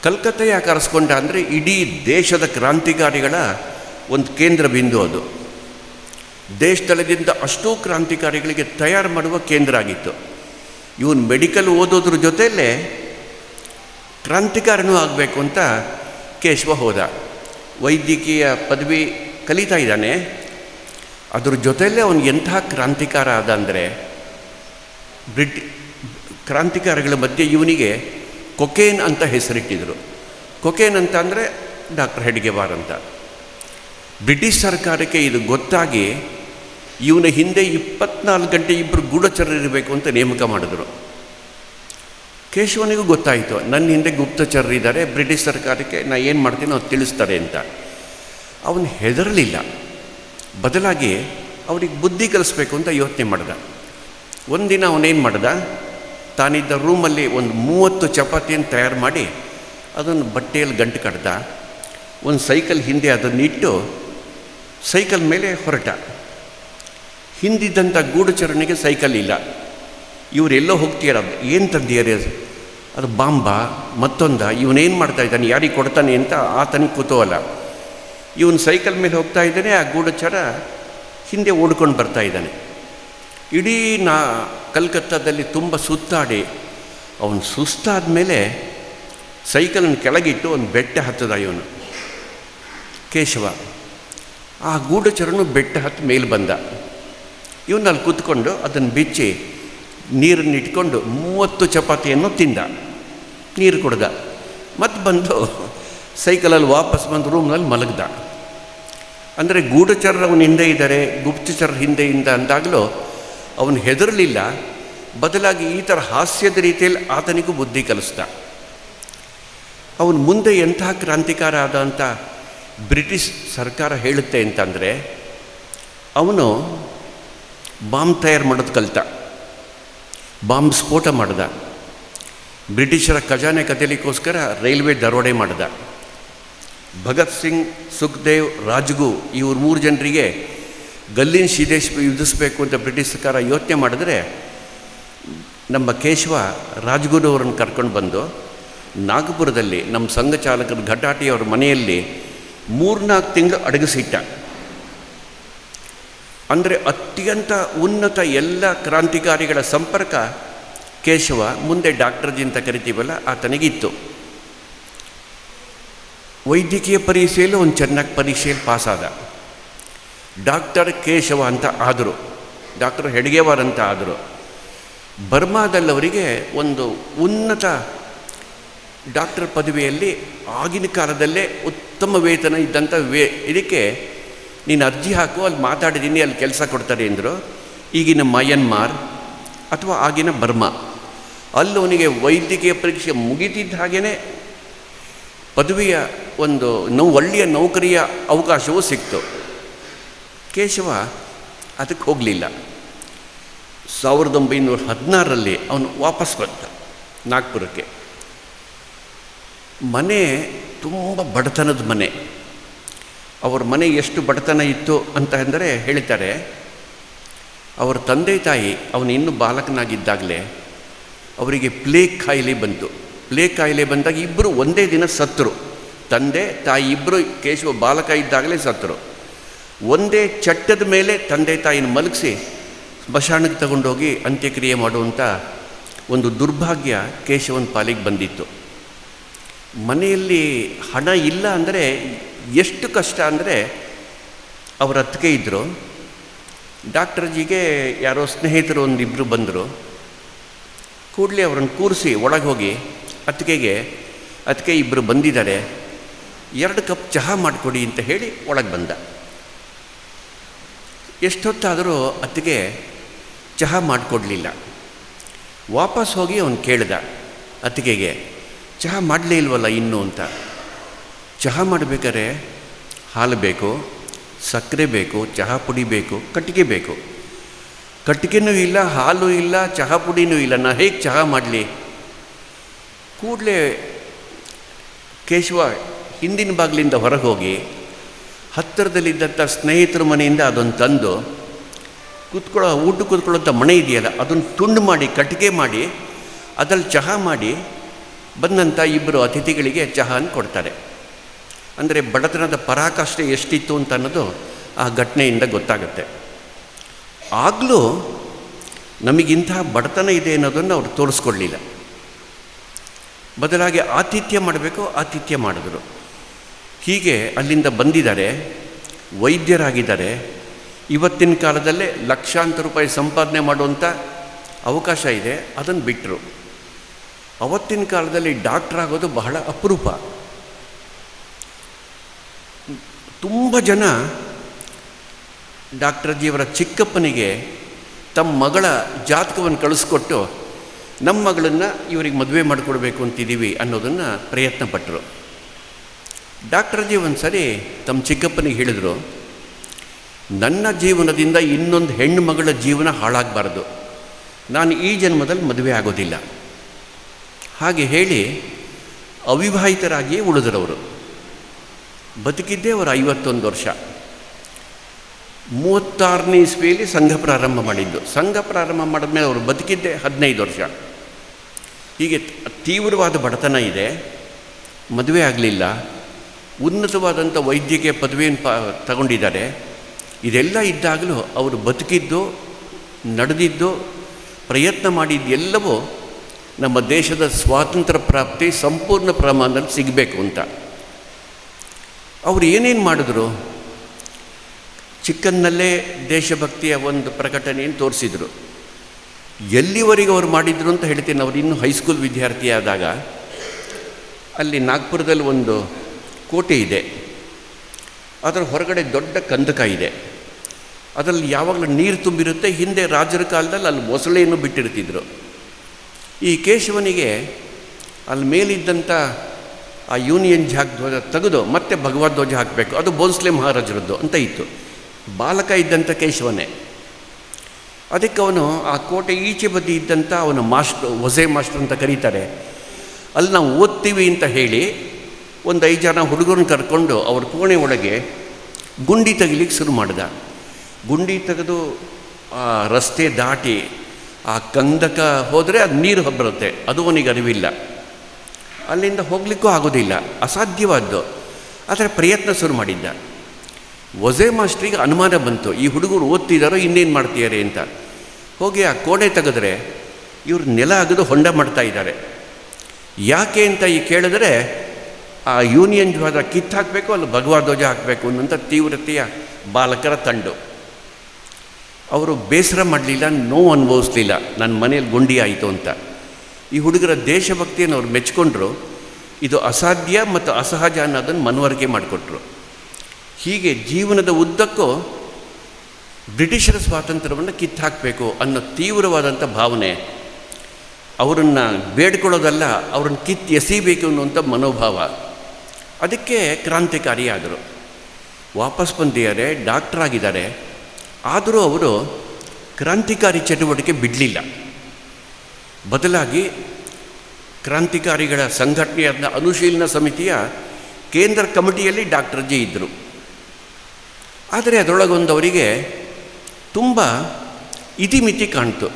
ಕಲ್ಕತ್ತಾ ಯಾಕೆ ಆರಿಸ್ಕೊಂಡ ಅಂದರೆ ಇಡೀ ದೇಶದ ಕ್ರಾಂತಿಕಾರಿಗಳ ಒಂದು ಕೇಂದ್ರ ಬಿಂದು ಅದು. ದೇಶದಲ್ಲಿದ್ದ ಅಷ್ಟೂ ಕ್ರಾಂತಿಕಾರಿಗಳಿಗೆ ತಯಾರು ಮಾಡುವ ಕೇಂದ್ರ ಆಗಿತ್ತು. ಇವನು ಮೆಡಿಕಲ್ ಓದೋದ್ರ ಜೊತೆಯಲ್ಲೇ ಕ್ರಾಂತಿಕಾರನೂ ಆಗಬೇಕು ಅಂತ ಕೇಶವ ಹೋದ. ವೈದ್ಯಕೀಯ ಪದವಿ ಕಲಿತಾ ಇದ್ದಾನೆ. ಅದ್ರ ಜೊತೆಯಲ್ಲೇ ಅವನು ಎಂತಹ ಕ್ರಾಂತಿಕಾರ ಆದ ಅಂದರೆ, ಕ್ರಾಂತಿಕಾರಗಳ ಮಧ್ಯೆ ಇವನಿಗೆ ಕೊಕೇನ್ ಅಂತ ಹೆಸರಿಟ್ಟಿದ್ರು. ಕೊಕೇನ್ ಅಂತ ಅಂದರೆ ಡಾಕ್ಟರ್ ಹೆಡ್ಗೆವಾರ್ ಅಂತ. ಬ್ರಿಟಿಷ್ ಸರ್ಕಾರಕ್ಕೆ ಇದು ಗೊತ್ತಾಗಿ ಇವನ ಹಿಂದೆ 24 ಗಂಟೆ ಇಬ್ಬರು ಗೂಢಚರರಿರಬೇಕು ಅಂತ ನೇಮಕ ಮಾಡಿದ್ರು. ಕೇಶವನಿಗೂ ಗೊತ್ತಾಯಿತು, ನನ್ನ ಹಿಂದೆ ಗುಪ್ತಚರರಿದ್ದಾರೆ, ಬ್ರಿಟಿಷ್ ಸರ್ಕಾರಕ್ಕೆ ನಾ ಏನು ಮಾಡ್ತೀನೋ ಅವ್ರು ತಿಳಿಸ್ತಾರೆ ಅಂತ. ಅವನು ಹೆದರಲಿಲ್ಲ. ಬದಲಾಗಿ ಅವ್ರಿಗೆ ಬುದ್ಧಿ ಕಲಿಸ್ಬೇಕು ಅಂತ ಯೋಚನೆ ಮಾಡ್ದ. ಒಂದಿನ ಅವನೇನು ಮಾಡ್ದ, ತಾನಿದ್ದ ರೂಮಲ್ಲಿ ಒಂದು 30 ಚಪಾತಿಯನ್ನು ತಯಾರು ಮಾಡಿ ಅದನ್ನು ಬಟ್ಟೆಯಲ್ಲಿ ಗಂಟು ಕಡ್ದ. ಒಂದು ಸೈಕಲ್ ಹಿಂದೆ ಅದನ್ನಿಟ್ಟು ಸೈಕಲ್ ಮೇಲೆ ಹೊರಟ. ಹಿಂದಿದ್ದಂಥ ಗೂಢಚರನಿಗೆ ಸೈಕಲ್ ಇಲ್ಲ. ಇವರೆಲ್ಲೋ ಹೋಗ್ತೀರ, ಏನು ತಂದಿಯಾರೆ, ಅದು ಬಾಂಬ ಮತ್ತೊಂದ, ಇವನೇನು ಮಾಡ್ತಾ ಇದ್ದಾನೆ, ಯಾರಿಗೆ ಕೊಡ್ತಾನೆ ಅಂತ ಆತನಿಗೆ ಕುತೂಹಲ. ಇವನು ಸೈಕಲ್ ಮೇಲೆ ಹೋಗ್ತಾ ಇದ್ದಾನೆ, ಆ ಗೂಢಚರ ಹಿಂದೆ ಓಡ್ಕೊಂಡು ಬರ್ತಾ ಇದ್ದಾನೆ. ಇಡೀ ಕಲ್ಕತ್ತಾದಲ್ಲಿ ತುಂಬ ಸುತ್ತಾಡಿ ಅವನು ಸುಸ್ತಾದ ಮೇಲೆ ಸೈಕಲನ್ನು ಕೆಳಗಿಟ್ಟು ಒಂದು ಬೆಟ್ಟ ಹತ್ತದ ಇವನು ಕೇಶವ. ಆ ಗೂಢಚರನು ಬೆಟ್ಟ ಹತ್ತು ಮೇಲೆ ಬಂದ. ಇವನು ಅಲ್ಲಿ ಕೂತ್ಕೊಂಡು ಅದನ್ನು ಬಿಚ್ಚಿ ನೀರನ್ನು ಇಟ್ಕೊಂಡು 30 ಚಪಾತಿಯನ್ನು ತಿಂದ, ನೀರು ಕುಡ್ದ. ಮತ್ತು ಬಂದು ಸೈಕಲಲ್ಲಿ ವಾಪಸ್ ಬಂದು ರೂಮ್ನಲ್ಲಿ ಮಲಗ್ದ. ಅಂದರೆ ಗೂಢಚರರು ಅವನ ಹಿಂದೆ ಇದ್ದಾರೆ, ಗುಪ್ತಚರರ ಹಿಂದೆಯಿಂದ ಅಂದಾಗಲೂ ಅವನು ಹೆದರಲಿಲ್ಲ. ಬದಲಾಗಿ ಈ ಥರ ಹಾಸ್ಯದ ರೀತಿಯಲ್ಲಿ ಆತನಿಗೂ ಬುದ್ಧಿ ಕಲಿಸ್ದ. ಅವನು ಮುಂದೆ ಎಂತಹ ಕ್ರಾಂತಿಕಾರ ಆದ ಅಂತ ಬ್ರಿಟಿಷ್ ಸರ್ಕಾರ ಹೇಳುತ್ತೆ ಅಂತಂದರೆ, ಅವನು ಬಾಂಬ್ ತಯಾರು ಮಾಡೋದು ಕಲಿತ, ಬಾಂಬ್ ಸ್ಫೋಟ ಮಾಡ್ದ, ಬ್ರಿಟಿಷರ ಖಜಾನೆ ಕದಲಿಕ್ಕೋಸ್ಕರ ರೈಲ್ವೆ ದರೋಡೆ ಮಾಡ್ದ. ಭಗತ್ ಸಿಂಗ್, ಸುಖ್ದೇವ್, ರಾಜ್ಗು ಇವ್ರು 3 ಜನರಿಗೆ ಗಲ್ಲಿನ ಶಿದೇಶ್ ವಿಧಿಸಬೇಕು ಅಂತ ಬ್ರಿಟಿಷ್ ಸರ್ಕಾರ ಯೋಚನೆ ಮಾಡಿದ್ರೆ, ನಮ್ಮ ಕೇಶವ ರಾಜ್ಗುರವರನ್ನು ಕರ್ಕೊಂಡು ಬಂದು ನಾಗಪುರದಲ್ಲಿ ನಮ್ಮ ಸಂಘ ಚಾಲಕರ ಘಟಾಟಿಯವರ ಮನೆಯಲ್ಲಿ 3-4 ತಿಂಗಳು ಅಡಗಿಸಿಟ್ಟ. ಅಂದರೆ ಅತ್ಯಂತ ಉನ್ನತ ಎಲ್ಲ ಕ್ರಾಂತಿಕಾರಿಗಳ ಸಂಪರ್ಕ ಕೇಶವ, ಮುಂದೆ ಡಾಕ್ಟರ್ಜಿ ಅಂತ ಕರಿತೀವಲ್ಲ, ಆತನಿಗಿತ್ತು. ವೈದ್ಯಕೀಯ ಪರೀಕ್ಷೆಯಲ್ಲೂ ಒಂದು ಚೆನ್ನಾಗಿ ಪರೀಕ್ಷೆಯಲ್ಲಿ ಪಾಸಾದ. ಡಾಕ್ಟರ್ ಕೇಶವ ಅಂತ ಆದರು, ಡಾಕ್ಟರ್ ಹೆಡ್ಗೆವಾರ್ ಅಂತ ಆದರು. ಬರ್ಮಾದಲ್ಲವರಿಗೆ ಒಂದು ಉನ್ನತ ಡಾಕ್ಟರ್ ಪದವಿಯಲ್ಲಿ ಆಗಿನ ಕಾಲದಲ್ಲೇ ಉತ್ತಮ ವೇತನ ಇದ್ದಂಥ ಇದಕ್ಕೆ ನೀನು ಅರ್ಜಿ ಹಾಕು, ಅಲ್ಲಿ ಮಾತಾಡಿದ್ದೀನಿ, ಅಲ್ಲಿ ಕೆಲಸ ಕೊಡ್ತಾರೆ ಅಂದರು. ಈಗಿನ ಮಯನ್ಮಾರ್ ಅಥವಾ ಆಗಿನ ಬರ್ಮಾ, ಅಲ್ಲಿ ಅವನಿಗೆ ವೈದ್ಯಕೀಯ ಪರೀಕ್ಷೆ ಮುಗಿತಿದ್ದ ಹಾಗೇ ಪದವಿಯ ಒಂದು ಒಳ್ಳೆಯ ನೌಕರಿಯ ಅವಕಾಶವೂ ಸಿಕ್ತು. ಕೇಶವ ಅದಕ್ಕೆ ಹೋಗಲಿಲ್ಲ. 1916ರಲ್ಲಿ ಅವನು ವಾಪಸ್ ಬಂದ ನಾಗ್ಪುರಕ್ಕೆ. ಮನೆ ತುಂಬ ಬಡತನದ ಮನೆ. ಅವ್ರ ಮನೆ ಎಷ್ಟು ಬಡತನ ಇತ್ತು ಅಂತ ಅಂದರೆ ಹೇಳ್ತಾರೆ, ಅವರ ತಂದೆ ತಾಯಿ ಅವನು ಇನ್ನೂ ಬಾಲಕನಾಗಿದ್ದಾಗಲೇ ಅವರಿಗೆ ಪ್ಲೇಗ್ ಕಾಯಿಲೆ ಬಂತು. ಪ್ಲೇಗ್ ಕಾಯಿಲೆ ಬಂದಾಗ ಇಬ್ಬರು ಒಂದೇ ದಿನ ಸತ್ತರು. ತಂದೆ ತಾಯಿ ಇಬ್ಬರು ಕೇಶವ ಬಾಲಕ ಇದ್ದಾಗಲೇ ಸತ್ತರು. ಒಂದೇ ಚಟ್ಟದ ಮೇಲೆ ತಂದೆ ತಾಯಿನ ಮಲಗಿಸಿ ಸ್ಮಶಾನಕ್ಕೆ ತಗೊಂಡೋಗಿ ಅಂತ್ಯಕ್ರಿಯೆ ಮಾಡುವಂಥ ಒಂದು ದುರ್ಭಾಗ್ಯ ಕೇಶವನ ಪಾಲಿಗೆ ಬಂದಿತ್ತು. ಮನೆಯಲ್ಲಿ ಹಣ ಇಲ್ಲ ಅಂದರೆ ಎಷ್ಟು ಕಷ್ಟ ಅಂದರೆ, ಅವರ ಅತ್ತಿಗೆ ಇದ್ದರು. ಡಾಕ್ಟರ್ಜಿಗೆ ಯಾರೋ ಸ್ನೇಹಿತರು ಒಂದಿಬ್ಬರು ಬಂದರು. ಕೂಡಲೇ ಅವರನ್ನು ಕೂರಿಸಿ ಒಳಗೆ ಹೋಗಿ ಅತ್ತಿಗೆ ಇಬ್ಬರು ಬಂದಿದ್ದಾರೆ, 2 ಕಪ್ ಚಹಾ ಮಾಡಿಕೊಡಿ ಅಂತ ಹೇಳಿ ಒಳಗೆ ಬಂದ. ಎಷ್ಟೊತ್ತಾದರೂ ಅತ್ತಿಗೆ ಚಹಾ ಮಾಡಿಕೊಡ್ಲಿಲ್ಲ. ವಾಪಸ್ ಹೋಗಿ ಅವನು ಕೇಳ್ದ ಅತ್ತಿಗೆಗೆ, ಚಹಾ ಮಾಡಲೇ ಇಲ್ವಲ್ಲ ಇನ್ನೂ ಅಂತ. ಚಹಾ ಮಾಡಬೇಕಾದ್ರೆ ಹಾಲು ಬೇಕು, ಸಕ್ಕರೆ ಬೇಕು, ಚಹಾ ಪುಡಿ ಬೇಕು, ಕಟ್ಟಿಗೆ ಬೇಕು. ಕಟ್ಟಿಗೆನೂ ಇಲ್ಲ, ಹಾಲು ಇಲ್ಲ, ಚಹಾ ಪುಡಿನೂ ಇಲ್ಲ, ನಾ ಹೇಗೆ ಚಹಾ ಮಾಡಲಿ? ಕೂಡಲೇ ಕೇಶವ ಹಿಂದಿನ ಬಾಗಿಲಿಂದ ಹೊರಗೆ ಹೋಗಿ ಹತ್ತಿರದಲ್ಲಿದ್ದಂಥ ಸ್ನೇಹಿತರ ಮನೆಯಿಂದ ಅದನ್ನು ತಂದು ಊಟ ಕೂತ್ಕೊಳ್ಳೋಂಥ ಮಣೆ ಇದೆಯಲ್ಲ, ಅದನ್ನು ತುಂಡು ಮಾಡಿ ಕಟ್ಟಿಗೆ ಮಾಡಿ ಅದರಲ್ಲಿ ಚಹಾ ಮಾಡಿ ಬಂದಂಥ ಇಬ್ಬರು ಅತಿಥಿಗಳಿಗೆ ಚಹಾನ ಕೊಡ್ತಾರೆ. ಅಂದರೆ ಬಡತನದ ಪರಾಕಾಷ್ಠೆ ಎಷ್ಟಿತ್ತು ಅಂತ ಅನ್ನೋದು ಆ ಘಟನೆಯಿಂದ ಗೊತ್ತಾಗುತ್ತೆ. ಆಗಲೂ ನಮಗಿಂತಹ ಬಡತನ ಇದೆ ಅನ್ನೋದನ್ನು ಅವ್ರು ತೋರಿಸ್ಕೊಡ್ಲಿಲ್ಲ. ಬದಲಾಗಿ ಆತಿಥ್ಯ ಮಾಡಬೇಕು, ಆತಿಥ್ಯ ಮಾಡಿದ್ರು. ಹೀಗೆ ಅಲ್ಲಿಂದ ಬಂದಿದ್ದಾರೆ, ವೈದ್ಯರಾಗಿದ್ದಾರೆ. ಇವತ್ತಿನ ಕಾಲದಲ್ಲೇ ಲಕ್ಷಾಂತರ ರೂಪಾಯಿ ಸಂಪಾದನೆ ಮಾಡುವಂಥ ಅವಕಾಶ ಇದೆ, ಅದನ್ನು ಬಿಟ್ಟರು. ಅವತ್ತಿನ ಕಾಲದಲ್ಲಿ ಡಾಕ್ಟರ್ ಆಗೋದು ಬಹಳ ಅಪರೂಪ. ತುಂಬ ಜನ ಡಾಕ್ಟರ್ ಜಿಯವರ ಚಿಕ್ಕಪ್ಪನಿಗೆ ತಮ್ಮ ಮಗಳ ಜಾತಕವನ್ನು ಕಳಿಸ್ಕೊಟ್ಟು ನಮ್ಮ ಮಗಳನ್ನು ಇವರಿಗೆ ಮದುವೆ ಮಾಡಿಕೊಡ್ಬೇಕು ಅಂತಿದ್ದೀವಿ ಅನ್ನೋದನ್ನು ಪ್ರಯತ್ನ ಪಟ್ಟರು. ಡಾಕ್ಟರ್ ಜಿ ಒಂದು ಸರಿ ತಮ್ಮ ಚಿಕ್ಕಪ್ಪನಿಗೆ ಹೇಳಿದರು, ನನ್ನ ಜೀವನದಿಂದ ಇನ್ನೊಂದು ಹೆಣ್ಣು ಮಗಳ ಜೀವನ ಹಾಳಾಗಬಾರ್ದು, ನಾನು ಈ ಜನ್ಮದಲ್ಲಿ ಮದುವೆ ಆಗೋದಿಲ್ಲ. ಹಾಗೆ ಹೇಳಿ ಅವಿವಾಹಿತರಾಗಿಯೇ ಉಳಿದ್ರವರು. ಬದುಕಿದ್ದೇ ಅವರು 51 ವರ್ಷ. 36ನೇ ಇಸ್ವಿಯಲ್ಲಿ ಸಂಘ ಪ್ರಾರಂಭ ಮಾಡಿದ್ದು. ಸಂಘ ಪ್ರಾರಂಭ ಮಾಡಿದ್ಮೇಲೆ ಅವರು ಬದುಕಿದ್ದೇ 15 ವರ್ಷ. ಹೀಗೆ ತೀವ್ರವಾದ ಬಡತನ ಇದೆ, ಮದುವೆ ಆಗಲಿಲ್ಲ, ಉನ್ನತವಾದಂಥ ವೈದ್ಯಕೀಯ ಪದವಿಯನ್ನು ತಗೊಂಡಿದ್ದಾರೆ. ಇದೆಲ್ಲ ಇದ್ದಾಗಲೂ ಅವರು ಬದುಕಿದ್ದು, ನಡೆದಿದ್ದು, ಪ್ರಯತ್ನ ಮಾಡಿದ್ದೆಲ್ಲವೂ ನಮ್ಮ ದೇಶದ ಸ್ವಾತಂತ್ರ್ಯ ಪ್ರಾಪ್ತಿ ಸಂಪೂರ್ಣ ಪ್ರಮಾಣದಲ್ಲಿ ಸಿಗಬೇಕು ಅಂತ. ಅವರು ಏನೇನು ಮಾಡಿದ್ರು? ಚಿಕ್ಕನ್ನಲ್ಲೇ ದೇಶಭಕ್ತಿಯ ಒಂದು ಪ್ರಕಟಣೆಯನ್ನು ತೋರಿಸಿದರು. ಎಲ್ಲಿವರೆಗೆ ಅವರು ಮಾಡಿದರು ಅಂತ ಹೇಳ್ತೀನಿ. ಅವರು ಇನ್ನೂ ಹೈಸ್ಕೂಲ್ ವಿದ್ಯಾರ್ಥಿಯಾದಾಗ ಅಲ್ಲಿ ನಾಗ್ಪುರದಲ್ಲಿ ಒಂದು ಕೋಟೆ ಇದೆ, ಅದರ ಹೊರಗಡೆ ದೊಡ್ಡ ಕಂದಕ ಇದೆ. ಅದರಲ್ಲಿ ಯಾವಾಗಲೂ ನೀರು ತುಂಬಿರುತ್ತೆ. ಹಿಂದೆ ರಾಜರ ಕಾಲದಲ್ಲಿ ಅಲ್ಲಿ ಮೊಸಳೆಯನ್ನು ಬಿಟ್ಟಿರ್ತಿದ್ರು. ಈ ಕೇಶವನಿಗೆ ಅಲ್ಲಿ ಮೇಲಿದ್ದಂಥ ಆ ಯೂನಿಯನ್ ಜಾಕ್ ಧ್ವಜ ತೆಗೆದು ಮತ್ತೆ ಭಗವದ್ ಧ್ವಜ ಹಾಕಬೇಕು, ಅದು ಭೋನ್ಸ್ಲೆ ಮಹಾರಾಜರದ್ದು ಅಂತ ಇತ್ತು. ಬಾಲಕ ಇದ್ದಂಥ ಕೇಶವನೇ. ಅದಕ್ಕೆ ಅವನು ಆ ಕೋಟೆ ಈಚೆ ಬದಿ ಇದ್ದಂಥ ಅವನ ಹೊಸೆ ಮಾಸ್ಟರ್ ಅಂತ ಕರೀತಾರೆ, ಅಲ್ಲಿ ನಾವು ಓದ್ತೀವಿ ಅಂತ ಹೇಳಿ ಒಂದು 5 ಜನ ಹುಡುಗರನ್ನ ಕರ್ಕೊಂಡು ಅವ್ರ ಕೋಣೆ ಒಳಗೆ ಗುಂಡಿ ತೆಗಿಲಿಕ್ಕೆ ಶುರು ಮಾಡ್ದ. ಗುಂಡಿ ತೆಗೆದು ಆ ರಸ್ತೆ ದಾಟಿ ಆ ಕಂದಕ ಹೋದರೆ ಅದು ನೀರು ಬರುತ್ತೆ, ಅದು ಅವನಿಗೆ ಅರಿವಿಲ್ಲ. ಅಲ್ಲಿಂದ ಹೋಗಲಿಕ್ಕೂ ಆಗೋದಿಲ್ಲ, ಅಸಾಧ್ಯವಾದ್ದು. ಆದರೆ ಪ್ರಯತ್ನ ಶುರು ಮಾಡಿದ್ದ. ಹೊಸೆ ಮಾಸ್ಟ್ರಿಗೆ ಅನುಮಾನ ಬಂತು, ಈ ಹುಡುಗರು ಓದ್ತಿದ್ದಾರೋ ಇನ್ನೇನು ಮಾಡ್ತಿದ್ದಾರೆ ಅಂತ. ಹೋಗಿ ಆ ಕೋಣೆ ತೆಗೆದ್ರೆ ಇವರು ನೆಲ ಅಗೆದು ಹೊಂಡ ಮಾಡ್ತಾ ಇದ್ದಾರೆ. ಯಾಕೆ ಅಂತ ಕೇಳಿದ್ರೆ ಆ ಯೂನಿಯನ್ ಧ್ವಜ ಕಿತ್ತು ಹಾಕಬೇಕು, ಅಲ್ಲಿ ಭಗವದ್ ಧ್ವಜ ಹಾಕಬೇಕು ಅನ್ನೋಂಥ ತೀವ್ರತೆಯ ಬಾಲಕರ ತಂಡು. ಅವರು ಬೇಸರ ಮಾಡಲಿಲ್ಲ, ನೋವು ಅನುಭವಿಸ್ಲಿಲ್ಲ, ನನ್ನ ಮನೇಲಿ ಗುಂಡಿ ಆಯಿತು ಅಂತ. ಈ ಹುಡುಗರ ದೇಶಭಕ್ತಿಯನ್ನು ಅವ್ರು ಮೆಚ್ಕೊಂಡ್ರು. ಇದು ಅಸಾಧ್ಯ ಮತ್ತು ಅಸಹಜ ಅನ್ನೋದನ್ನು ಮನವರಿಕೆ ಮಾಡಿಕೊಟ್ರು. ಹೀಗೆ ಜೀವನದ ಉದ್ದಕ್ಕೂ ಬ್ರಿಟಿಷರ ಸ್ವಾತಂತ್ರ್ಯವನ್ನು ಕಿತ್ತಾಕಬೇಕು ಅನ್ನೋ ತೀವ್ರವಾದಂಥ ಭಾವನೆ, ಅವರನ್ನು ಬೇಡ್ಕೊಳ್ಳೋದಲ್ಲ, ಅವ್ರನ್ನ ಎಸೀಬೇಕು ಅನ್ನುವಂಥ ಮನೋಭಾವ, ಅದಕ್ಕೆ ಕ್ರಾಂತಿಕಾರಿಯಾದರು. ವಾಪಸ್ ಬಂದಿದ್ದಾರೆ, ಡಾಕ್ಟ್ರಾಗಿದ್ದಾರೆ. ಆದರೂ ಅವರು ಕ್ರಾಂತಿಕಾರಿ ಚಟುವಟಿಕೆ ಬಿಡಲಿಲ್ಲ. ಬದಲಾಗಿ ಕ್ರಾಂತಿಕಾರಿಗಳ ಸಂಘಟನೆಯಾದ ಅನುಶೀಲನಾ ಸಮಿತಿಯ ಕೇಂದ್ರ ಕಮಿಟಿಯಲ್ಲಿ ಡಾಕ್ಟರ್ ಜಿ ಇದ್ದರು. ಆದರೆ ಅದರೊಳಗೊಂದವರಿಗೆ ತುಂಬ ಇತಿಮಿತಿ ಕಾಣ್ತು.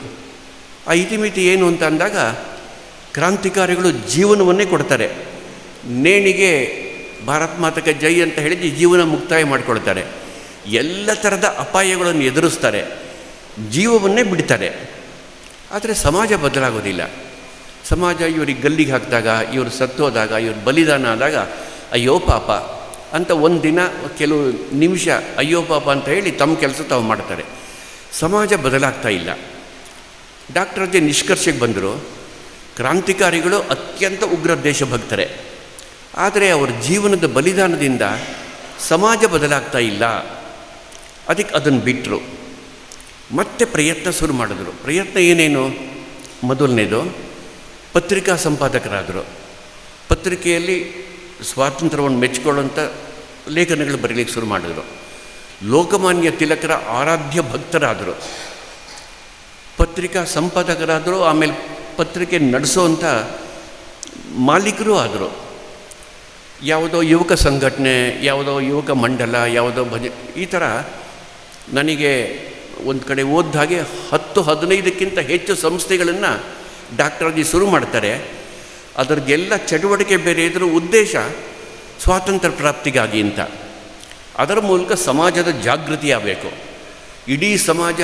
ಆ ಇತಿಮಿತಿ ಏನು ಅಂತ ಅಂದಾಗ, ಕ್ರಾಂತಿಕಾರಿಗಳು ಜೀವನವನ್ನೇ ಕೊಡ್ತಾರೆ, ನೇಣಿಗೆ ಭಾರತ್ ಮಾತಕ್ಕೆ ಜೈ ಅಂತ ಹೇಳಿದ್ದು ಜೀವನ ಮುಕ್ತಾಯ ಮಾಡಿಕೊಳ್ತಾರೆ, ಎಲ್ಲ ಥರದ ಅಪಾಯಗಳನ್ನು ಎದುರಿಸ್ತಾರೆ, ಜೀವವನ್ನೇ ಬಿಡ್ತಾರೆ. ಆದರೆ ಸಮಾಜ ಬದಲಾಗೋದಿಲ್ಲ. ಸಮಾಜ ಇವರಿಗೆ ಗಲ್ಲಿಗೆ ಹಾಕಿದಾಗ, ಇವರು ಸತ್ತೋದಾಗ, ಇವರು ಬಲಿದಾನ ಆದಾಗ ಅಯ್ಯೋ ಪಾಪ ಅಂತ ಒಂದು ದಿನ ಕೆಲವು ನಿಮಿಷ ಅಯ್ಯೋ ಪಾಪ ಅಂತ ಹೇಳಿ ತಮ್ಮ ಕೆಲಸ ತಾವು ಮಾಡ್ತಾರೆ. ಸಮಾಜ ಬದಲಾಗ್ತಾ ಇಲ್ಲ. ಡಾಕ್ಟರ್ ಜೆ ನಿಷ್ಕರ್ಷೆಗೆ ಬಂದರು, ಕ್ರಾಂತಿಕಾರಿಗಳು ಅತ್ಯಂತ ಉಗ್ರ ದೇಶಭಕ್ತರೆ, ಆದರೆ ಅವರ ಜೀವನದ ಬಲಿದಾನದಿಂದ ಸಮಾಜ ಬದಲಾಗ್ತಾ ಇಲ್ಲ. ಅದಕ್ಕೆ ಅದನ್ನು ಬಿಟ್ಟರು. ಮತ್ತೆ ಪ್ರಯತ್ನ ಶುರು ಮಾಡಿದ್ರು. ಪ್ರಯತ್ನ ಏನೇನು? ಮೊದಲನೇದು ಪತ್ರಿಕಾ ಸಂಪಾದಕರಾದರು. ಪತ್ರಿಕೆಯಲ್ಲಿ ಸ್ವಾತಂತ್ರ್ಯವನ್ನು ಮೆಚ್ಚಿಕೊಳ್ಳುವಂಥ ಲೇಖನಗಳು ಬರೀಲಿಕ್ಕೆ ಶುರು ಮಾಡಿದರು. ಲೋಕಮಾನ್ಯ ತಿಲಕರ ಆರಾಧ್ಯ ಭಕ್ತರಾದರು. ಪತ್ರಿಕಾ ಸಂಪಾದಕರಾದರು. ಆಮೇಲೆ ಪತ್ರಿಕೆ ನಡೆಸೋವಂಥ ಮಾಲೀಕರು ಆದರು. ಯಾವುದೋ ಯುವಕ ಸಂಘಟನೆ, ಯಾವುದೋ ಯುವಕ ಮಂಡಲ, ಯಾವುದೋ ಈ ಥರ ನನಗೆ ಒಂದು ಕಡೆ ಓದಿದ ಹಾಗೆ 10-15ಕ್ಕಿಂತ ಹೆಚ್ಚು ಸಂಸ್ಥೆಗಳನ್ನು ಡಾಕ್ಟರ್ ಜಿ ಶುರು ಮಾಡ್ತಾರೆ. ಅದರಿಗೆಲ್ಲ ಚಟುವಟಿಕೆ ಬೇರೆ ಇದ್ರೂ ಉದ್ದೇಶ ಸ್ವಾತಂತ್ರ್ಯ ಪ್ರಾಪ್ತಿಗಾಗಿ ಅಂತ. ಅದರ ಮೂಲಕ ಸಮಾಜದ ಜಾಗೃತಿ ಆಗಬೇಕು, ಇಡೀ ಸಮಾಜ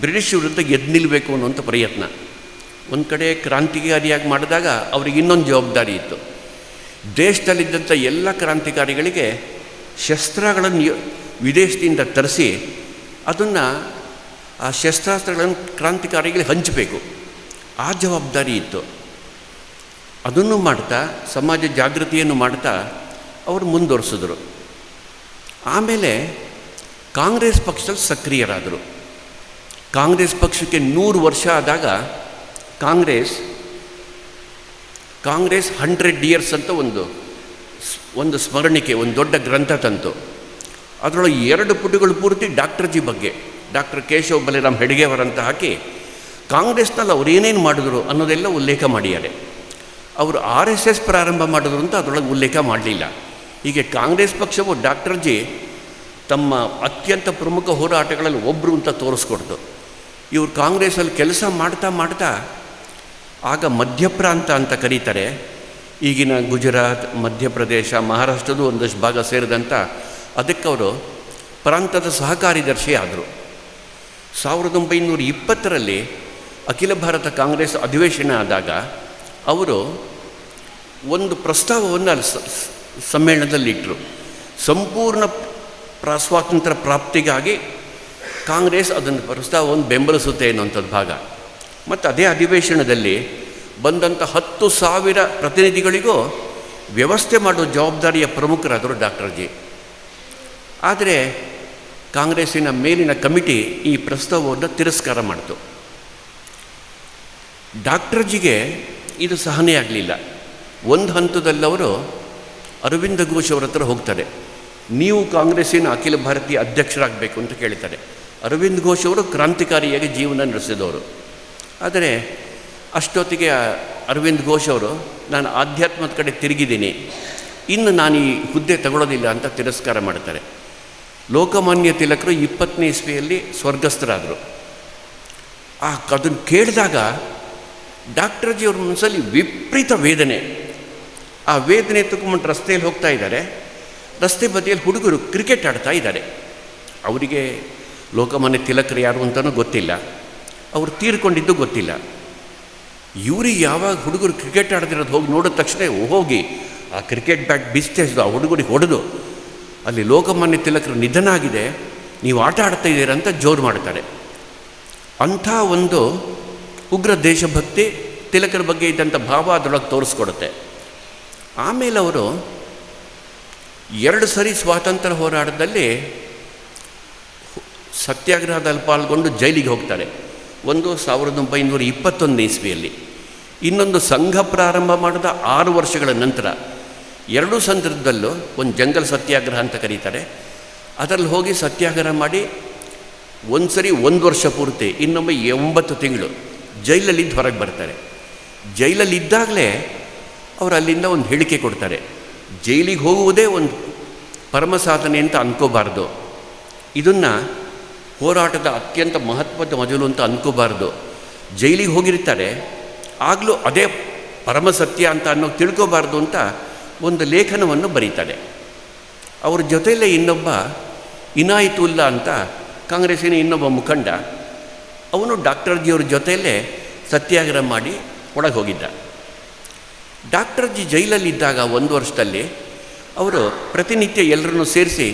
ಬ್ರಿಟಿಷ್ ವಿರುದ್ಧ ಎದ್ದು ನಿಲ್ಲಬೇಕು ಅನ್ನುವಂಥ ಪ್ರಯತ್ನ. ಒಂದು ಕಡೆ ಕ್ರಾಂತಿಕಾರಿಯಾಗಿ ಮಾಡಿದಾಗ ಅವ್ರಿಗೆ ಇನ್ನೊಂದು ಜವಾಬ್ದಾರಿ ಇತ್ತು. ದೇಶದಲ್ಲಿದ್ದಂಥ ಎಲ್ಲ ಕ್ರಾಂತಿಕಾರಿಗಳಿಗೆ ಶಸ್ತ್ರಗಳನ್ನು ವಿದೇಶದಿಂದ ತರಿಸಿ ಅದನ್ನು ಆ ಶಸ್ತ್ರಾಸ್ತ್ರಗಳನ್ನು ಕ್ರಾಂತಿಕಾರಿಗಳಿಗೆ ಹಂಚಬೇಕು, ಆ ಜವಾಬ್ದಾರಿ ಇತ್ತು. ಅದನ್ನು ಮಾಡ್ತಾ ಸಮಾಜ ಜಾಗೃತಿಯನ್ನು ಮಾಡ್ತಾ ಅವರು ಮುಂದುವರಿಸಿದ್ರು. ಆಮೇಲೆ ಕಾಂಗ್ರೆಸ್ ಪಕ್ಷದಲ್ಲಿ ಸಕ್ರಿಯರಾದರು. ಕಾಂಗ್ರೆಸ್ ಪಕ್ಷಕ್ಕೆ 100 ವರ್ಷ ಆದಾಗ ಕಾಂಗ್ರೆಸ್ 100 ಇಯರ್ಸ್ ಅಂತ ಒಂದು ಸ್ಮರಣಿಕೆ, ಒಂದು ದೊಡ್ಡ ಗ್ರಂಥ ತಂತು. ಅದರೊಳಗೆ 2 ಪುಟಗಳು ಪೂರ್ತಿ ಡಾಕ್ಟರ್ ಜಿ ಬಗ್ಗೆ, ಡಾಕ್ಟರ್ ಕೇಶವ ಬಲಿರಾಮ್ ಹೆಡ್ಗೇವರ್ ಅಂತ ಹಾಕಿ ಕಾಂಗ್ರೆಸ್ನಲ್ಲಿ ಅವ್ರು ಏನೇನು ಮಾಡಿದ್ರು ಅನ್ನೋದೆಲ್ಲ ಉಲ್ಲೇಖ ಮಾಡಿದ್ದಾರೆ. ಅವರು RSS ಪ್ರಾರಂಭ ಮಾಡಿದ್ರು ಅಂತ ಅದರೊಳಗೆ ಉಲ್ಲೇಖ ಮಾಡಲಿಲ್ಲ. ಹೀಗೆ ಕಾಂಗ್ರೆಸ್ ಪಕ್ಷವು ಡಾಕ್ಟರ್ ಜಿ ತಮ್ಮ ಅತ್ಯಂತ ಪ್ರಮುಖ ಹೋರಾಟಗಳಲ್ಲಿ ಒಬ್ಬರು ಅಂತ ತೋರಿಸ್ಕೊಡ್ತು. ಇವರು ಕಾಂಗ್ರೆಸ್ಸಲ್ಲಿ ಕೆಲಸ ಮಾಡ್ತಾ ಮಾಡ್ತಾ ಆಗ ಮಧ್ಯಪ್ರಾಂತ ಅಂತ ಕರೀತಾರೆ, ಈಗಿನ ಗುಜರಾತ್, ಮಧ್ಯಪ್ರದೇಶ, ಮಹಾರಾಷ್ಟ್ರದ ಒಂದಷ್ಟು ಭಾಗ ಸೇರಿದಂಥ ಅದಕ್ಕೆ ಅವರು ಪ್ರಾಂತದ ಸಹಕಾರ್ಯದರ್ಶಿ ಆದರು. 1920ರಲ್ಲಿ ಅಖಿಲ ಭಾರತ ಕಾಂಗ್ರೆಸ್ ಅಧಿವೇಶನ ಆದಾಗ ಅವರು ಒಂದು ಪ್ರಸ್ತಾವವನ್ನು ಅಲ್ಲಿ ಸಮ್ಮೇಳನದಲ್ಲಿಟ್ಟರು. ಸಂಪೂರ್ಣ ಸ್ವಾತಂತ್ರ್ಯ ಪ್ರಾಪ್ತಿಗಾಗಿ ಕಾಂಗ್ರೆಸ್ ಅದನ್ನು ಪ್ರಸ್ತಾವವನ್ನು ಬೆಂಬಲಿಸುತ್ತೆ ಅನ್ನುವಂಥದ್ದು ಭಾಗ. ಮತ್ತು ಅದೇ ಅಧಿವೇಶನದಲ್ಲಿ ಬಂದಂಥ 10,000 ಪ್ರತಿನಿಧಿಗಳಿಗೂ ವ್ಯವಸ್ಥೆ ಮಾಡುವ ಜವಾಬ್ದಾರಿಯ ಪ್ರಮುಖರಾದರು ಡಾಕ್ಟರ್ ಜಿ. ಆದರೆ ಕಾಂಗ್ರೆಸ್ಸಿನ ಮೇಲಿನ ಕಮಿಟಿ ಈ ಪ್ರಸ್ತಾವವನ್ನು ತಿರಸ್ಕಾರ ಮಾಡಿತು. ಡಾಕ್ಟರ್ ಜಿಗೆ ಇದು ಸಹನೆ ಆಗಲಿಲ್ಲ. ಒಂದು ಹಂತದಲ್ಲವರು ಅರವಿಂದ ಘೋಷ್ ಅವರ ಹತ್ರ ಹೋಗ್ತಾರೆ, ನೀವು ಕಾಂಗ್ರೆಸ್ಸಿನ ಅಖಿಲ ಭಾರತೀಯ ಅಧ್ಯಕ್ಷರಾಗಬೇಕು ಅಂತ ಕೇಳ್ತಾರೆ. ಅರವಿಂದ್ ಘೋಷ್ ಅವರು ಕ್ರಾಂತಿಕಾರಿಯಾಗಿ ಜೀವನ ನಡೆಸಿದವರು. ಆದರೆ ಅಷ್ಟೊತ್ತಿಗೆ ಅರವಿಂದ್ ಘೋಷ್ ಅವರು, ನಾನು ಆಧ್ಯಾತ್ಮದ ಕಡೆ ತಿರುಗಿದ್ದೀನಿ, ಇನ್ನು ನಾನು ಈ ಹುದ್ದೆ ತಗೊಳ್ಳೋದಿಲ್ಲ ಅಂತ ತಿರಸ್ಕಾರ ಮಾಡ್ತಾರೆ. ಲೋಕಮಾನ್ಯ ತಿಲಕರು 20ನೇ ಇಸ್ವಿಯಲ್ಲಿ ಸ್ವರ್ಗಸ್ಥರಾದರು. ಅದನ್ನು ಕೇಳಿದಾಗ ಡಾಕ್ಟರ್ ಜಿ ಅವ್ರ ಮನಸ್ಸಲ್ಲಿ ವಿಪರೀತ ವೇದನೆ. ಆ ವೇದನೆ ತಗೊಂಡು ರಸ್ತೆಯಲ್ಲಿ ಹೋಗ್ತಾ ಇದ್ದಾರೆ. ರಸ್ತೆ ಬದಿಯಲ್ಲಿ ಹುಡುಗರು ಕ್ರಿಕೆಟ್ ಆಡ್ತಾ ಇದ್ದಾರೆ. ಅವರಿಗೆ ಲೋಕಮಾನ್ಯ ತಿಲಕರು ಯಾರು ಅಂತಲೂ ಗೊತ್ತಿಲ್ಲ, ಅವರು ತೀರ್ಕೊಂಡಿದ್ದು ಗೊತ್ತಿಲ್ಲ. ಇವ್ರಿಗೆ ಯಾವಾಗ ಹುಡುಗರು ಕ್ರಿಕೆಟ್ ಆಡ್ದಿರೋದು ಹೋಗಿ ನೋಡಿದ ತಕ್ಷಣ ಹೋಗಿ ಆ ಕ್ರಿಕೆಟ್ ಬ್ಯಾಟ್ ಬಿಸ್ತಿದ್ದು ಆ ಹುಡುಗರಿಗೆ ಹೊಡೆದು, ಅಲ್ಲಿ ಲೋಕಮಾನ್ಯ ತಿಲಕರು ನಿಧನ ಆಗಿದೆ, ನೀವು ಆಟ ಆಡ್ತಾ ಇದ್ದೀರ ಅಂತ ಜೋರು ಮಾಡ್ತಾರೆ. ಅಂಥ ಒಂದು ಉಗ್ರ ದೇಶಭಕ್ತಿ ತಿಲಕರ ಬಗ್ಗೆ ಇದ್ದಂಥ ಭಾವ ಅದರೊಳಗೆ ತೋರಿಸ್ಕೊಡುತ್ತೆ. ಆಮೇಲೆ ಅವರು 2 ಸರಿ ಸ್ವಾತಂತ್ರ್ಯ ಹೋರಾಟದಲ್ಲಿ ಸತ್ಯಾಗ್ರಹದಲ್ಲಿ ಪಾಲ್ಗೊಂಡು ಜೈಲಿಗೆ ಹೋಗ್ತಾರೆ. ಒಂದು 1921 ಇಸ್ವಿಯಲ್ಲಿ, ಇನ್ನೊಂದು ಸಂಘ ಪ್ರಾರಂಭ ಮಾಡಿದ 6 ವರ್ಷಗಳ ನಂತರ. 2 ಸಂದರ್ಭದಲ್ಲೂ ಒಂದು ಜಂಗಲ್ ಸತ್ಯಾಗ್ರಹ ಅಂತ ಕರೀತಾರೆ, ಅದರಲ್ಲಿ ಹೋಗಿ ಸತ್ಯಾಗ್ರಹ ಮಾಡಿ ಒಂದು ಸರಿ 1 ವರ್ಷ ಪೂರ್ತಿ, ಇನ್ನೊಮ್ಮೆ 9 ತಿಂಗಳು ಜೈಲಲ್ಲಿದ್ದು ಹೊರಗೆ ಬರ್ತಾರೆ. ಜೈಲಲ್ಲಿದ್ದಾಗಲೇ ಅವರು ಅಲ್ಲಿಂದ ಒಂದು ಹೇಳಿಕೆ ಕೊಡ್ತಾರೆ, ಜೈಲಿಗೆ ಹೋಗುವುದೇ ಒಂದು ಪರಮ ಸಾಧನೆ ಅಂತ ಅಂದ್ಕೋಬಾರ್ದು, ಇದನ್ನು ಹೋರಾಟದ ಅತ್ಯಂತ ಮಹತ್ವದ ಮಜಲು ಅಂತ ಅಂದ್ಕೋಬಾರ್ದು. ಜೈಲಿಗೆ ಹೋಗಿರ್ತಾರೆ, ಆಗಲೂ ಅದೇ ಪರಮ ಸತ್ಯ ಅಂತ ಅನ್ನೋ ತಿಳ್ಕೋಬಾರ್ದು ಅಂತ ಒಂದು ಲೇಖನವನ್ನು ಬರೀತಾರೆ. ಅವ್ರ ಜೊತೆಯಲ್ಲೇ ಇನ್ನೊಬ್ಬ ಇನಾಯಿತುಲ್ಲಾ ಅಂತ ಕಾಂಗ್ರೆಸ್ಸಿನ ಇನ್ನೊಬ್ಬ ಮುಖಂಡ, ಅವನು ಡಾಕ್ಟರ್ ಜಿಯವ್ರ ಜೊತೆಯಲ್ಲೇ ಸತ್ಯಾಗ್ರಹ ಮಾಡಿ ಒಳಗೆ ಹೋಗಿದ್ದ. ಡಾಕ್ಟರ್ ಜಿ ಜೈಲಲ್ಲಿದ್ದಾಗ 1 ವರ್ಷದಲ್ಲಿ ಅವರು ಪ್ರತಿನಿತ್ಯ ಎಲ್ಲರನ್ನೂ ಸೇರಿಸಿ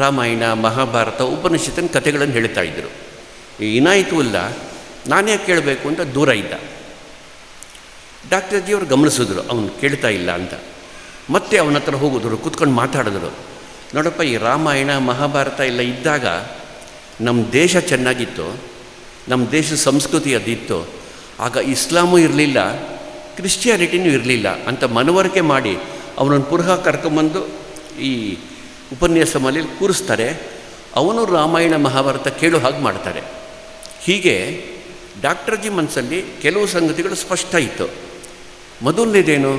ರಾಮಾಯಣ, ಮಹಾಭಾರತ, ಉಪನಿಷತ್ತಿನ ಕಥೆಗಳನ್ನು ಹೇಳ್ತಾ ಇದ್ದರು. ಈ ಇನಾಯಿತುಲ್ಲಾ ನಾನೇ ಕೇಳಬೇಕು ಅಂತ ದೂರ ಇದ್ದ. ಡಾಕ್ಟರ್ ಜಿಯವರು ಗಮನಿಸಿದ್ರು ಅವನು ಕೇಳ್ತಾ ಇಲ್ಲ ಅಂತ. ಮತ್ತೆ ಅವನ ಹತ್ರ ಹೋಗಿದ್ರು, ಕೂತ್ಕೊಂಡು ಮಾತಾಡಿದ್ರು. ನೋಡಪ್ಪ, ಈ ರಾಮಾಯಣ ಮಹಾಭಾರತ ಎಲ್ಲ ಇದ್ದಾಗ ನಮ್ಮ ದೇಶ ಚೆನ್ನಾಗಿತ್ತು, ನಮ್ಮ ದೇಶದ ಸಂಸ್ಕೃತಿ ಅದಿತ್ತು. ಆಗ ಇಸ್ಲಾಮೂ ಇರಲಿಲ್ಲ, ಕ್ರಿಶ್ಚಿಯಾನಿಟಿನೂ ಇರಲಿಲ್ಲ ಅಂತ ಮನವರಿಕೆ ಮಾಡಿ ಅವನನ್ನು ಪುನಃ ಕರ್ಕೊಂಬಂದು ಈ ಉಪನ್ಯಾಸ ಮನೆಯಲ್ಲಿ ಕೂರಿಸ್ತಾರೆ. ಅವನು ರಾಮಾಯಣ ಮಹಾಭಾರತ ಕೇಳೋ ಹಾಗೆ ಮಾಡ್ತಾರೆ. ಹೀಗೆ ಡಾಕ್ಟರ್ ಜಿ ಮನಸ್ಸಲ್ಲಿ ಕೆಲವು ಸಂಗತಿಗಳು ಸ್ಪಷ್ಟ ಇತ್ತು. ಮೊದಲನೇದೇನು,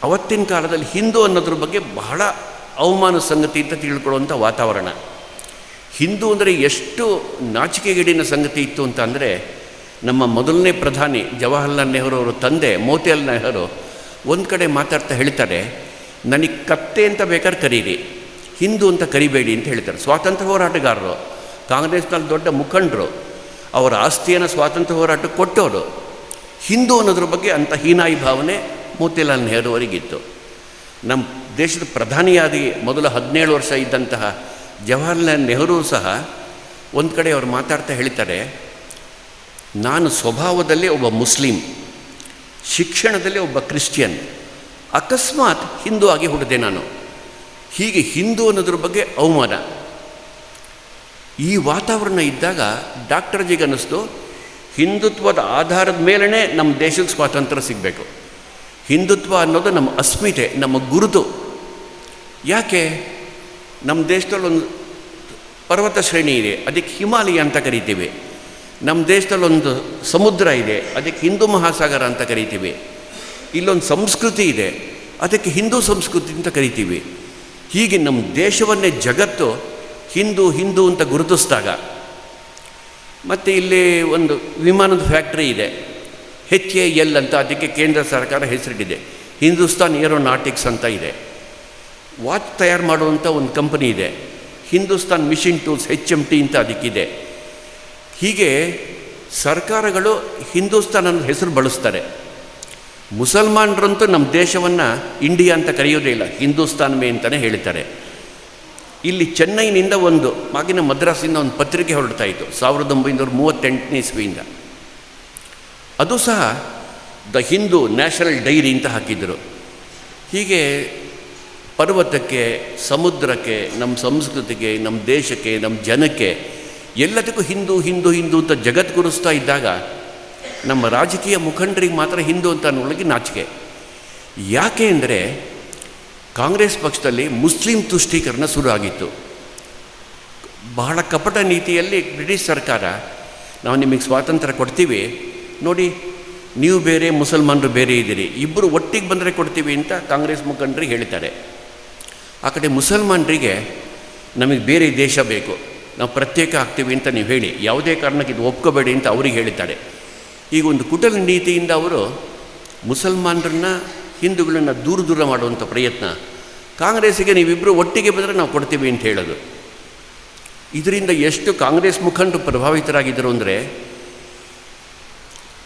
ಅವತ್ತಿನ ಕಾಲದಲ್ಲಿ ಹಿಂದೂ ಅನ್ನೋದ್ರ ಬಗ್ಗೆ ಬಹಳ ಅವಮಾನ ಸಂಗತಿ ಅಂತ ತಿಳ್ಕೊಳ್ಳುವಂಥ ವಾತಾವರಣ. ಹಿಂದೂ ಅಂದರೆ ಎಷ್ಟು ನಾಚಿಕೆಗೇಡಿನ ಸಂಗತಿ ಇತ್ತು ಅಂತ ಅಂದರೆ, ನಮ್ಮ ಮೊದಲನೇ ಪ್ರಧಾನಿ ಜವಾಹರ್ಲಾಲ್ ನೆಹರು ಅವರ ತಂದೆ ಮೋತಿಲಾಲ್ ನೆಹರು ಒಂದು ಕಡೆ ಮಾತಾಡ್ತಾ ಹೇಳ್ತಾರೆ, ನನಗೆ ಕತ್ತೆ ಅಂತ ಬೇಕಾದ್ರೆ ಕರೀರಿ, ಹಿಂದೂ ಅಂತ ಕರಿಬೇಡಿ ಅಂತ ಹೇಳ್ತಾರೆ. ಸ್ವಾತಂತ್ರ್ಯ ಹೋರಾಟಗಾರರು, ಕಾಂಗ್ರೆಸ್ನಲ್ಲಿ ದೊಡ್ಡ ಮುಖಂಡರು. ಅವರ ಆಸ್ತಿಯನ್ನು ಸ್ವಾತಂತ್ರ್ಯ ಹೋರಾಟಕ್ಕೆ ಕೊಟ್ಟವರು. ಹಿಂದೂ ಅನ್ನೋದ್ರ ಬಗ್ಗೆ ಅಂಥ ಹೀನಾಯಿ ಭಾವನೆ ಮೋತಿಲಾಲ್ ನೆಹರು ಅವರಿಗಿತ್ತು. ನಮ್ಮ ದೇಶದ ಪ್ರಧಾನಿಯಾಗಿ ಮೊದಲ 17 ವರ್ಷ ಇದ್ದಂತಹ ಜವಾಹರ್ಲಾಲ್ ನೆಹರು ಸಹ ಒಂದು ಕಡೆ ಅವರು ಮಾತಾಡ್ತಾ ಹೇಳ್ತಾರೆ, ನಾನು ಸ್ವಭಾವದಲ್ಲಿ ಒಬ್ಬ ಮುಸ್ಲಿಂ, ಶಿಕ್ಷಣದಲ್ಲಿ ಒಬ್ಬ ಕ್ರಿಶ್ಚಿಯನ್, ಅಕಸ್ಮಾತ್ ಹಿಂದೂ ಆಗಿ ಹುಟ್ಟಿದೆ ನಾನು. ಹೀಗೆ ಹಿಂದೂ ಅನ್ನೋದ್ರ ಬಗ್ಗೆ ಅವಮಾನ. ಈ ವಾತಾವರಣ ಇದ್ದಾಗ ಡಾಕ್ಟರ್ ಜಿಗೆ ಅನ್ನಿಸ್ತು, ಹಿಂದುತ್ವದ ಆಧಾರದ ಮೇಲೇ ನಮ್ಮ ದೇಶಕ್ಕೆ ಸ್ವಾತಂತ್ರ್ಯ ಸಿಗಬೇಕು. ಹಿಂದುತ್ವ ಅನ್ನೋದು ನಮ್ಮ ಅಸ್ಮಿತೆ, ನಮ್ಮ ಗುರುತು. ಯಾಕೆ? ನಮ್ಮ ದೇಶದಲ್ಲಿ ಒಂದು ಪರ್ವತ ಶ್ರೇಣಿ ಇದೆ, ಅದಕ್ಕೆ ಹಿಮಾಲಯ ಅಂತ ಕರಿತೀವಿ. ನಮ್ಮ ದೇಶದಲ್ಲೊಂದು ಸಮುದ್ರ ಇದೆ, ಅದಕ್ಕೆ ಹಿಂದೂ ಮಹಾಸಾಗರ ಅಂತ ಕರಿತೀವಿ. ಇಲ್ಲೊಂದು ಸಂಸ್ಕೃತಿ ಇದೆ, ಅದಕ್ಕೆ ಹಿಂದೂ ಸಂಸ್ಕೃತಿ ಅಂತ ಕರಿತೀವಿ. ಹೀಗೆ ನಮ್ಮ ದೇಶವನ್ನೇ ಜಗತ್ತು ಹಿಂದೂ ಹಿಂದೂ ಅಂತ ಗುರುತಿಸಿದಾಗ, ಮತ್ತು ಇಲ್ಲಿ ಒಂದು ವಿಮಾನದ ಫ್ಯಾಕ್ಟ್ರಿ ಇದೆ, HAL ಅಂತ, ಅದಕ್ಕೆ ಕೇಂದ್ರ ಸರ್ಕಾರ ಹೆಸರಿಟ್ಟಿದೆ. ಹಿಂದೂಸ್ತಾನ್ ಏರೋನಾಟಿಕ್ಸ್ ಅಂತ ಇದೆ. ವಾಚ್ ತಯಾರು ಮಾಡುವಂಥ ಒಂದು ಕಂಪನಿ ಇದೆ, ಹಿಂದೂಸ್ತಾನ್ ಮಿಷಿನ್ ಟೂಲ್ಸ್ HMT ಅಂತ ಅದಕ್ಕಿದೆ. ಹೀಗೆ ಸರ್ಕಾರಗಳು ಹಿಂದೂಸ್ತಾನ್ ಅನ್ನೋ ಹೆಸರು ಬಳಸ್ತಾರೆ. ಮುಸಲ್ಮಾನರಂತೂ ನಮ್ಮ ದೇಶವನ್ನು ಇಂಡಿಯಾ ಅಂತ ಕರೆಯೋದೇ ಇಲ್ಲ, ಹಿಂದೂಸ್ತಾನ್ ಮೇ ಅಂತಲೇ ಹೇಳ್ತಾರೆ. ಇಲ್ಲಿ ಚೆನ್ನೈನಿಂದ ಆಗಿನ ಮದ್ರಾಸಿಂದ ಒಂದು ಪತ್ರಿಕೆ ಹೊರಡ್ತಾ ಇತ್ತು 1938ನೇ ಇಸ್ವಿಯಿಂದ. ಅದು ಸಹ ದ ಹಿಂದೂ ನ್ಯಾಷನಲ್ ಡೈರಿ ಅಂತ ಹಾಕಿದ್ರು. ಹೀಗೆ ಪರ್ವತಕ್ಕೆ, ಸಮುದ್ರಕ್ಕೆ, ನಮ್ಮ ಸಂಸ್ಕೃತಿಗೆ, ನಮ್ಮ ದೇಶಕ್ಕೆ, ನಮ್ಮ ಜನಕ್ಕೆ, ಎಲ್ಲದಕ್ಕೂ ಹಿಂದೂ ಹಿಂದೂ ಹಿಂದೂ ಅಂತ ಜಗದ್ಗುರುಸ್ತಾ ಇದ್ದಾಗ ನಮ್ಮ ರಾಜಕೀಯ ಮುಖಂಡರಿಗೆ ಮಾತ್ರ ಹಿಂದೂ ಅಂತ ಅನ್ನೋಳಗೆ ನಾಚಿಕೆ. ಯಾಕೆ ಅಂದರೆ ಕಾಂಗ್ರೆಸ್ ಪಕ್ಷದಲ್ಲಿ ಮುಸ್ಲಿಂ ತುಷ್ಟೀಕರಣ ಶುರು ಆಗಿತ್ತು. ಬಹಳ ಕಪಟ ನೀತಿಯಲ್ಲಿ ಬ್ರಿಟಿಷ್ ಸರ್ಕಾರ, ನಾವು ನಿಮಗೆ ಸ್ವಾತಂತ್ರ್ಯ ಕೊಡ್ತೀವಿ ನೋಡಿ, ನೀವು ಬೇರೆ ಮುಸಲ್ಮಾನರು ಬೇರೆ ಇದ್ದೀರಿ, ಇಬ್ಬರು ಒಟ್ಟಿಗೆ ಬಂದರೆ ಕೊಡ್ತೀವಿ ಅಂತ ಕಾಂಗ್ರೆಸ್ ಮುಖಂಡರಿಗೆ ಹೇಳ್ತಾರೆ. ಆ ಕಡೆ ಮುಸಲ್ಮಾನರಿಗೆ ನಮಗೆ ಬೇರೆ ದೇಶ ಬೇಕು, ನಾವು ಪ್ರತ್ಯೇಕ ಆಗ್ತೀವಿ ಅಂತ ನೀವು ಹೇಳಿ, ಯಾವುದೇ ಕಾರಣಕ್ಕೆ ಇದು ಒಪ್ಕೋಬೇಡಿ ಅಂತ ಅವ್ರಿಗೆ ಹೇಳ್ತಾರೆ. ಈಗ ಒಂದು ಕುಟಲ ನೀತಿಯಿಂದ ಅವರು ಮುಸಲ್ಮಾನರನ್ನ, ಹಿಂದೂಗಳನ್ನು ದೂರ ಮಾಡುವಂಥ ಪ್ರಯತ್ನ. ಕಾಂಗ್ರೆಸ್ಸಿಗೆ ನೀವಿಬ್ಬರು ಒಟ್ಟಿಗೆ ಬಂದರೆ ನಾವು ಕೊಡ್ತೀವಿ ಅಂತ ಹೇಳೋದು. ಇದರಿಂದ ಎಷ್ಟು ಕಾಂಗ್ರೆಸ್ ಮುಖಂಡರು ಪ್ರಭಾವಿತರಾಗಿದ್ದರು ಅಂದರೆ,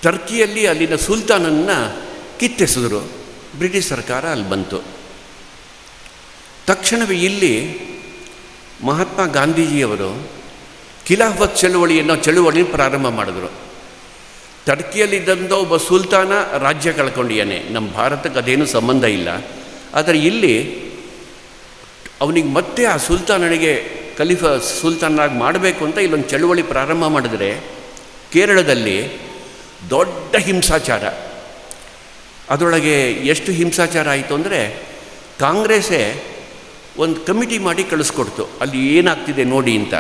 ಟರ್ಕಿಯಲ್ಲಿ ಅಲ್ಲಿನ ಸುಲ್ತಾನನ್ನು ಕಿತ್ತೆಸೆದರು. ಬ್ರಿಟಿಷ್ ಸರ್ಕಾರ ಅಲ್ಲಿ ಬಂತು. ತಕ್ಷಣವೇ ಇಲ್ಲಿ ಮಹಾತ್ಮ ಗಾಂಧೀಜಿಯವರು ಖಿಲಾಫತ್ ಚಳುವಳಿಯನ್ನು ಪ್ರಾರಂಭ ಮಾಡಿದ್ರು. ಟರ್ಕಿಯಲ್ಲಿದ್ದಂಥ ಒಬ್ಬ ಸುಲ್ತಾನ ರಾಜ್ಯ ಕಳ್ಕೊಂಡಿಯಾನೆ, ನಮ್ಮ ಭಾರತಕ್ಕೆ ಅದೇನು ಸಂಬಂಧ ಇಲ್ಲ. ಆದರೆ ಇಲ್ಲಿ ಅವನಿಗೆ ಮತ್ತೆ ಆ ಸುಲ್ತಾನನಿಗೆ ಸುಲ್ತಾನಾಗಿ ಮಾಡಬೇಕು ಅಂತ ಇಲ್ಲೊಂದು ಚಳುವಳಿ ಪ್ರಾರಂಭ ಮಾಡಿದ್ರೆ, ಕೇರಳದಲ್ಲಿ ದೊಡ್ಡ ಹಿಂಸಾಚಾರ. ಅದರೊಳಗೆ ಎಷ್ಟು ಹಿಂಸಾಚಾರ ಆಯಿತು ಅಂದರೆ, ಕಾಂಗ್ರೆಸ್ಸೇ ಒಂದು ಕಮಿಟಿ ಮಾಡಿ ಕಳಿಸ್ಕೊಡ್ತು, ಅಲ್ಲಿ ಏನಾಗ್ತಿದೆ ನೋಡಿ ಅಂತ.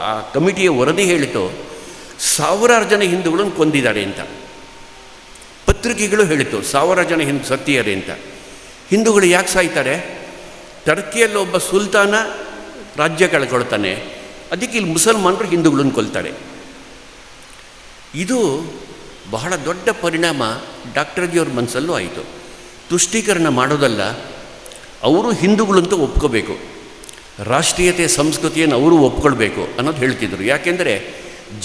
ಆ ಕಮಿಟಿಯ ವರದಿ ಹೇಳಿತು, 1000 ಜನ ಹಿಂದೂಗಳನ್ನು ಕೊಂದಿದ್ದಾರೆ ಅಂತ. ಪತ್ರಿಕೆಗಳು ಹೇಳಿತು 1000 ಜನ ಸತ್ತಿದ್ದಾರೆ ಅಂತ. ಹಿಂದೂಗಳು ಯಾಕೆ ಸಾಯ್ತಾರೆ? ಟರ್ಕಿಯಲ್ಲಿ ಒಬ್ಬ ಸುಲ್ತಾನ ರಾಜ್ಯ ಕಳ್ಕೊಳ್ತಾನೆ, ಅದಕ್ಕೆ ಇಲ್ಲಿ ಮುಸಲ್ಮಾನರು ಹಿಂದೂಗಳನ್ನು ಕೊಲ್ತಾರೆ. ಇದು ಬಹಳ ದೊಡ್ಡ ಪರಿಣಾಮ ಡಾಕ್ಟರ್ ಜಿಯವ್ರ ಮನಸ್ಸಲ್ಲೂ ಆಯಿತು. ತುಷ್ಟೀಕರಣ ಮಾಡೋದಲ್ಲ, ಅವರು ಹಿಂದೂಗಳಂತ ಒಪ್ಕೋಬೇಕು, ರಾಷ್ಟ್ರೀಯತೆ ಸಂಸ್ಕೃತಿಯನ್ನು ಅವರು ಒಪ್ಕೊಳ್ಬೇಕು ಅನ್ನೋದು ಹೇಳ್ತಿದ್ರು. ಯಾಕೆಂದರೆ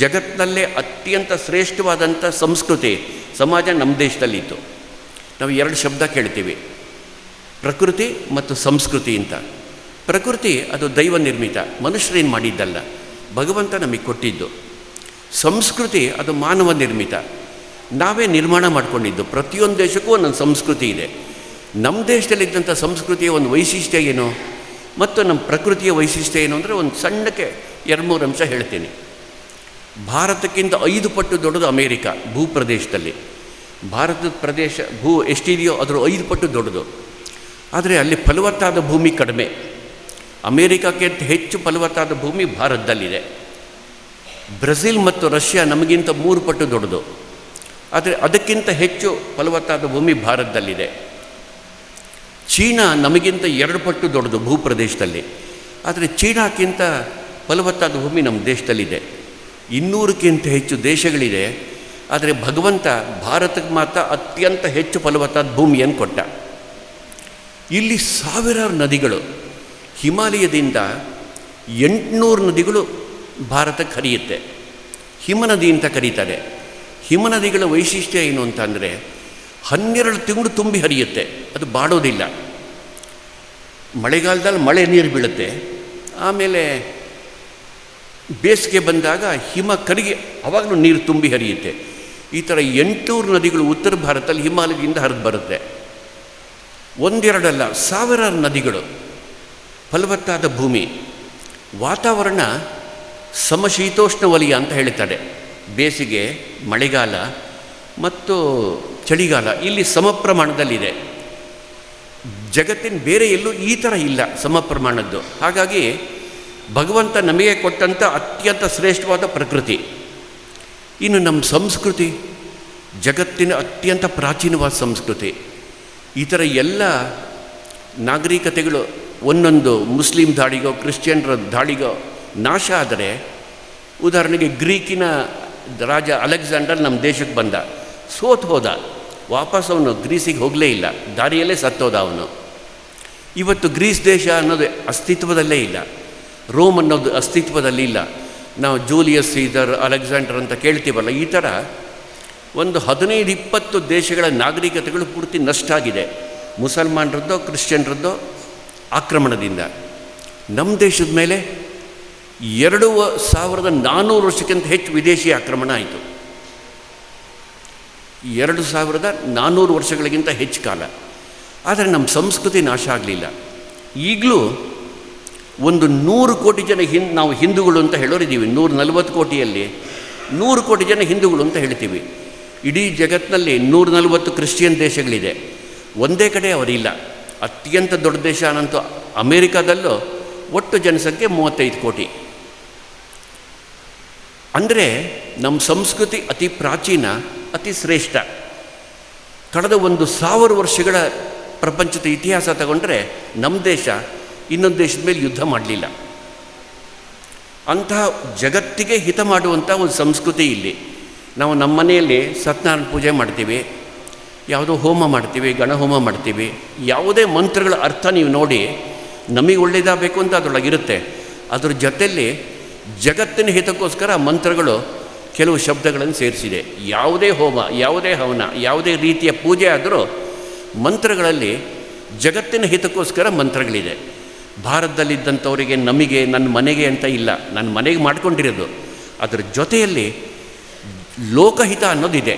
ಜಗತ್ತಿನಲ್ಲೇ ಅತ್ಯಂತ ಶ್ರೇಷ್ಠವಾದಂಥ ಸಂಸ್ಕೃತಿ ಸಮಾಜ ನಮ್ಮ ದೇಶದಲ್ಲಿತ್ತು. ನಾವು 2 ಶಬ್ದ ಕೇಳ್ತೀವಿ, ಪ್ರಕೃತಿ ಮತ್ತು ಸಂಸ್ಕೃತಿ ಅಂತ. ಪ್ರಕೃತಿ ಅದು ದೈವ ನಿರ್ಮಿತ, ಮನುಷ್ಯರೇನು ಮಾಡಿದ್ದಲ್ಲ, ಭಗವಂತ ನಮಗೆ ಕೊಟ್ಟಿದ್ದು. ಸಂಸ್ಕೃತಿ ಅದು ಮಾನವ ನಿರ್ಮಿತ, ನಾವೇ ನಿರ್ಮಾಣ ಮಾಡಿಕೊಂಡಿದ್ದು. ಪ್ರತಿಯೊಂದು ದೇಶಕ್ಕೂ ಒಂದೊಂದು ಸಂಸ್ಕೃತಿ ಇದೆ. ನಮ್ಮ ದೇಶದಲ್ಲಿದ್ದಂಥ ಸಂಸ್ಕೃತಿಯ ಒಂದು ವೈಶಿಷ್ಟ್ಯ ಏನು ಮತ್ತು ನಮ್ಮ ಪ್ರಕೃತಿಯ ವೈಶಿಷ್ಟ್ಯ ಏನು ಅಂದರೆ, ಒಂದು ಸಣ್ಣಕ್ಕೆ 2-3 ಅಂಶ ಹೇಳ್ತೀನಿ. ಭಾರತಕ್ಕಿಂತ 5 ಪಟ್ಟು ದೊಡ್ಡದು ಅಮೇರಿಕಾ ಭೂಪ್ರದೇಶದಲ್ಲಿ. ಭಾರತದ ಪ್ರದೇಶ ಎಷ್ಟಿದೆಯೋ ಅದರ 5 ಪಟ್ಟು ದೊಡ್ಡದು. ಆದರೆ ಅಲ್ಲಿ ಫಲವತ್ತಾದ ಭೂಮಿ ಕಡಿಮೆ. ಅಮೇರಿಕಾಕ್ಕಿಂತ ಹೆಚ್ಚು ಫಲವತ್ತಾದ ಭೂಮಿ ಭಾರತದಲ್ಲಿದೆ. ಬ್ರೆಜಿಲ್ ಮತ್ತು ರಷ್ಯಾ ನಮಗಿಂತ 3 ಪಟ್ಟು ದೊಡ್ಡದು, ಆದರೆ ಅದಕ್ಕಿಂತ ಹೆಚ್ಚು ಫಲವತ್ತಾದ ಭೂಮಿ ಭಾರತದಲ್ಲಿದೆ. ಚೀನಾ ನಮಗಿಂತ 2 ಪಟ್ಟು ದೊಡ್ಡದು ಭೂಪ್ರದೇಶದಲ್ಲಿ, ಆದರೆ ಚೀನಾಕ್ಕಿಂತ ಫಲವತ್ತಾದ ಭೂಮಿ ನಮ್ಮ ದೇಶದಲ್ಲಿದೆ. 200ಕ್ಕಿಂತ ಹೆಚ್ಚು ದೇಶಗಳಿದೆ, ಆದರೆ ಭಗವಂತ ಭಾರತಕ್ಕೆ ಮಾತ್ರ ಅತ್ಯಂತ ಹೆಚ್ಚು ಫಲವತ್ತಾದ ಭೂಮಿಯನ್ನು ಕೊಟ್ಟ. ಇಲ್ಲಿ 1000 ನದಿಗಳು, ಹಿಮಾಲಯದಿಂದ 800 ನದಿಗಳು ಭಾರತಕ್ಕೆ ಹರಿಯುತ್ತೆ. ಹಿಮನದಿ ಅಂತ ಕರೀತಾರೆ. ಹಿಮನದಿಗಳ ವೈಶಿಷ್ಟ್ಯ ಏನು ಅಂತಂದರೆ 12 ತಿಂಗಳು ತುಂಬಿ ಹರಿಯುತ್ತೆ, ಅದು ಬಾಡೋದಿಲ್ಲ. ಮಳೆಗಾಲದಲ್ಲಿ ಮಳೆ ನೀರು ಬೀಳುತ್ತೆ, ಆಮೇಲೆ ಬೇಸಿಗೆ ಬಂದಾಗ ಹಿಮ ಕರಗಿ ಅವಾಗಲೂ ನೀರು ತುಂಬಿ ಹರಿಯುತ್ತೆ. ಈ ಥರ 800 ನದಿಗಳು ಉತ್ತರ ಭಾರತದಲ್ಲಿ ಹಿಮಾಲಯದಿಂದ ಹರಿದು ಬರುತ್ತೆ. ಒಂದೆರಡಲ್ಲ, ಸಾವಿರಾರು ನದಿಗಳು. ಫಲವತ್ತಾದ ಭೂಮಿ, ವಾತಾವರಣ ಸಮಶೀತೋಷ್ಣ ವಲಯ ಅಂತ ಹೇಳ್ತಾರೆ. ಬೇಸಿಗೆ, ಮಳೆಗಾಲ ಮತ್ತು ಚಳಿಗಾಲ ಇಲ್ಲಿ ಸಮ ಪ್ರಮಾಣದಲ್ಲಿದೆ. ಜಗತ್ತಿನ ಬೇರೆ ಎಲ್ಲೂ ಈ ಥರ ಇಲ್ಲ ಸಮ ಪ್ರಮಾಣದ್ದು. ಹಾಗಾಗಿ ಭಗವಂತ ನಮಗೆ ಕೊಟ್ಟಂಥ ಅತ್ಯಂತ ಶ್ರೇಷ್ಠವಾದ ಪ್ರಕೃತಿ. ಇನ್ನು ನಮ್ಮ ಸಂಸ್ಕೃತಿ ಜಗತ್ತಿನ ಅತ್ಯಂತ ಪ್ರಾಚೀನವಾದ ಸಂಸ್ಕೃತಿ. ಈ ಥರ ಎಲ್ಲ ನಾಗರಿಕತೆಗಳು ಒಂದೊಂದು ಮುಸ್ಲಿಂ ದಾಳಿಗೋ ಕ್ರಿಶ್ಚಿಯನ್ರ ದಾಳಿಗೋ ನಾಶ ಆದರೆ, ಉದಾಹರಣೆಗೆ ಗ್ರೀಕಿನ ರಾಜ ಅಲೆಕ್ಸಾಂಡರ್ ನಮ್ಮ ದೇಶಕ್ಕೆ ಬಂದ, ಸೋತು ಹೋದ, ವಾಪಸ್ ಅವನು ಗ್ರೀಸಿಗೆ ಹೋಗಲೇ ಇಲ್ಲ, ದಾರಿಯಲ್ಲೇ ಸತ್ತೋದ ಅವನು. ಇವತ್ತು ಗ್ರೀಸ್ ದೇಶ ಅನ್ನೋದು ಅಸ್ತಿತ್ವದಲ್ಲೇ ಇಲ್ಲ, ರೋಮ್ ಅನ್ನೋದು ಅಸ್ತಿತ್ವದಲ್ಲಿ ಇಲ್ಲ. ನಾವು ಜೂಲಿಯಸ್ ಸೀಸರ್, ಅಲೆಕ್ಸಾಂಡರ್ ಅಂತ ಕೇಳ್ತೀವಲ್ಲ, ಈ ಥರ ಒಂದು 15-20 ದೇಶಗಳ ನಾಗರಿಕತೆಗಳು ಪೂರ್ತಿ ನಷ್ಟ ಆಗಿದೆ ಮುಸಲ್ಮಾನರದ್ದೋ ಕ್ರಿಶ್ಚಿಯನ್ರದ್ದೋ ಆಕ್ರಮಣದಿಂದ. ನಮ್ಮ ದೇಶದ ಮೇಲೆ 2400 ವರ್ಷಕ್ಕಿಂತ ಹೆಚ್ಚು ವಿದೇಶಿ ಆಕ್ರಮಣ ಆಯಿತು. 2400 ವರ್ಷಗಳಿಗಿಂತ ಹೆಚ್ಚು ಕಾಲ. ಆದರೆ ನಮ್ಮ ಸಂಸ್ಕೃತಿ ನಾಶ ಆಗಲಿಲ್ಲ. ಈಗಲೂ ಒಂದು 100 ಕೋಟಿ ಜನ ನಾವು ಹಿಂದೂಗಳು ಅಂತ ಹೇಳೋರಿದ್ದೀವಿ. 140 ಕೋಟಿಯಲ್ಲಿ 100 ಕೋಟಿ ಜನ ಹಿಂದೂಗಳು ಅಂತ ಹೇಳ್ತೀವಿ. ಇಡೀ ಜಗತ್ತಿನಲ್ಲಿ 140 ಕ್ರಿಶ್ಚಿಯನ್ ದೇಶಗಳಿದೆ, ಒಂದೇ ಕಡೆ ಅವರಿಲ್ಲ. ಅತ್ಯಂತ ದೊಡ್ಡ ದೇಶ ಅನ್ನಂತೂ ಅಮೇರಿಕಾದಲ್ಲೂ ಒಟ್ಟು ಜನಸಂಖ್ಯೆ 35 ಕೋಟಿ. ಅಂದರೆ ನಮ್ಮ ಸಂಸ್ಕೃತಿ ಅತಿ ಪ್ರಾಚೀನ, ಅತಿ ಶ್ರೇಷ್ಠ. ಕಳೆದ 1000 ವರ್ಷಗಳ ಪ್ರಪಂಚದ ಇತಿಹಾಸ ತಗೊಂಡ್ರೆ ನಮ್ಮ ದೇಶ ಇನ್ನೊಂದು ದೇಶದ ಮೇಲೆ ಯುದ್ಧ ಮಾಡಲಿಲ್ಲ. ಅಂತಹ ಜಗತ್ತಿಗೆ ಹಿತ ಮಾಡುವಂಥ ಒಂದು ಸಂಸ್ಕೃತಿ ಇಲ್ಲಿ. ನಾವು ನಮ್ಮ ಮನೆಯಲ್ಲಿ ಸತ್ಯನಾರಾಯಣ ಪೂಜೆ ಮಾಡ್ತೀವಿ, ಯಾವುದೋ ಹೋಮ ಮಾಡ್ತೀವಿ, ಗಣಹೋಮ ಮಾಡ್ತೀವಿ. ಯಾವುದೇ ಮಂತ್ರಗಳ ಅರ್ಥ ನೀವು ನೋಡಿ, ನಮಗೆ ಒಳ್ಳೆಯದಾಗಬೇಕು ಅಂತ ಅದರೊಳಗಿರುತ್ತೆ. ಅದ್ರ ಜೊತೆಯಲ್ಲಿ ಜಗತ್ತಿನ ಹಿತಕ್ಕೋಸ್ಕರ ಮಂತ್ರಗಳು ಕೆಲವು ಶಬ್ದಗಳನ್ನು ಸೇರಿಸಿದೆ. ಯಾವುದೇ ಹೋಮ, ಯಾವುದೇ ಹವನ, ಯಾವುದೇ ರೀತಿಯ ಪೂಜೆ ಆದರೂ ಮಂತ್ರಗಳಲ್ಲಿ ಜಗತ್ತಿನ ಹಿತಕ್ಕೋಸ್ಕರ ಮಂತ್ರಗಳಿದೆ. ಭಾರತದಲ್ಲಿದ್ದಂಥವರಿಗೆ ನಮಗೆ, ನನ್ನ ಮನೆಗೆ ಅಂತ ಇಲ್ಲ, ನನ್ನ ಮನೆಗೆ ಮಾಡ್ಕೊಂಡಿರೋದು. ಅದರ ಜೊತೆಯಲ್ಲಿ ಲೋಕಹಿತ ಅನ್ನೋದಿದೆ.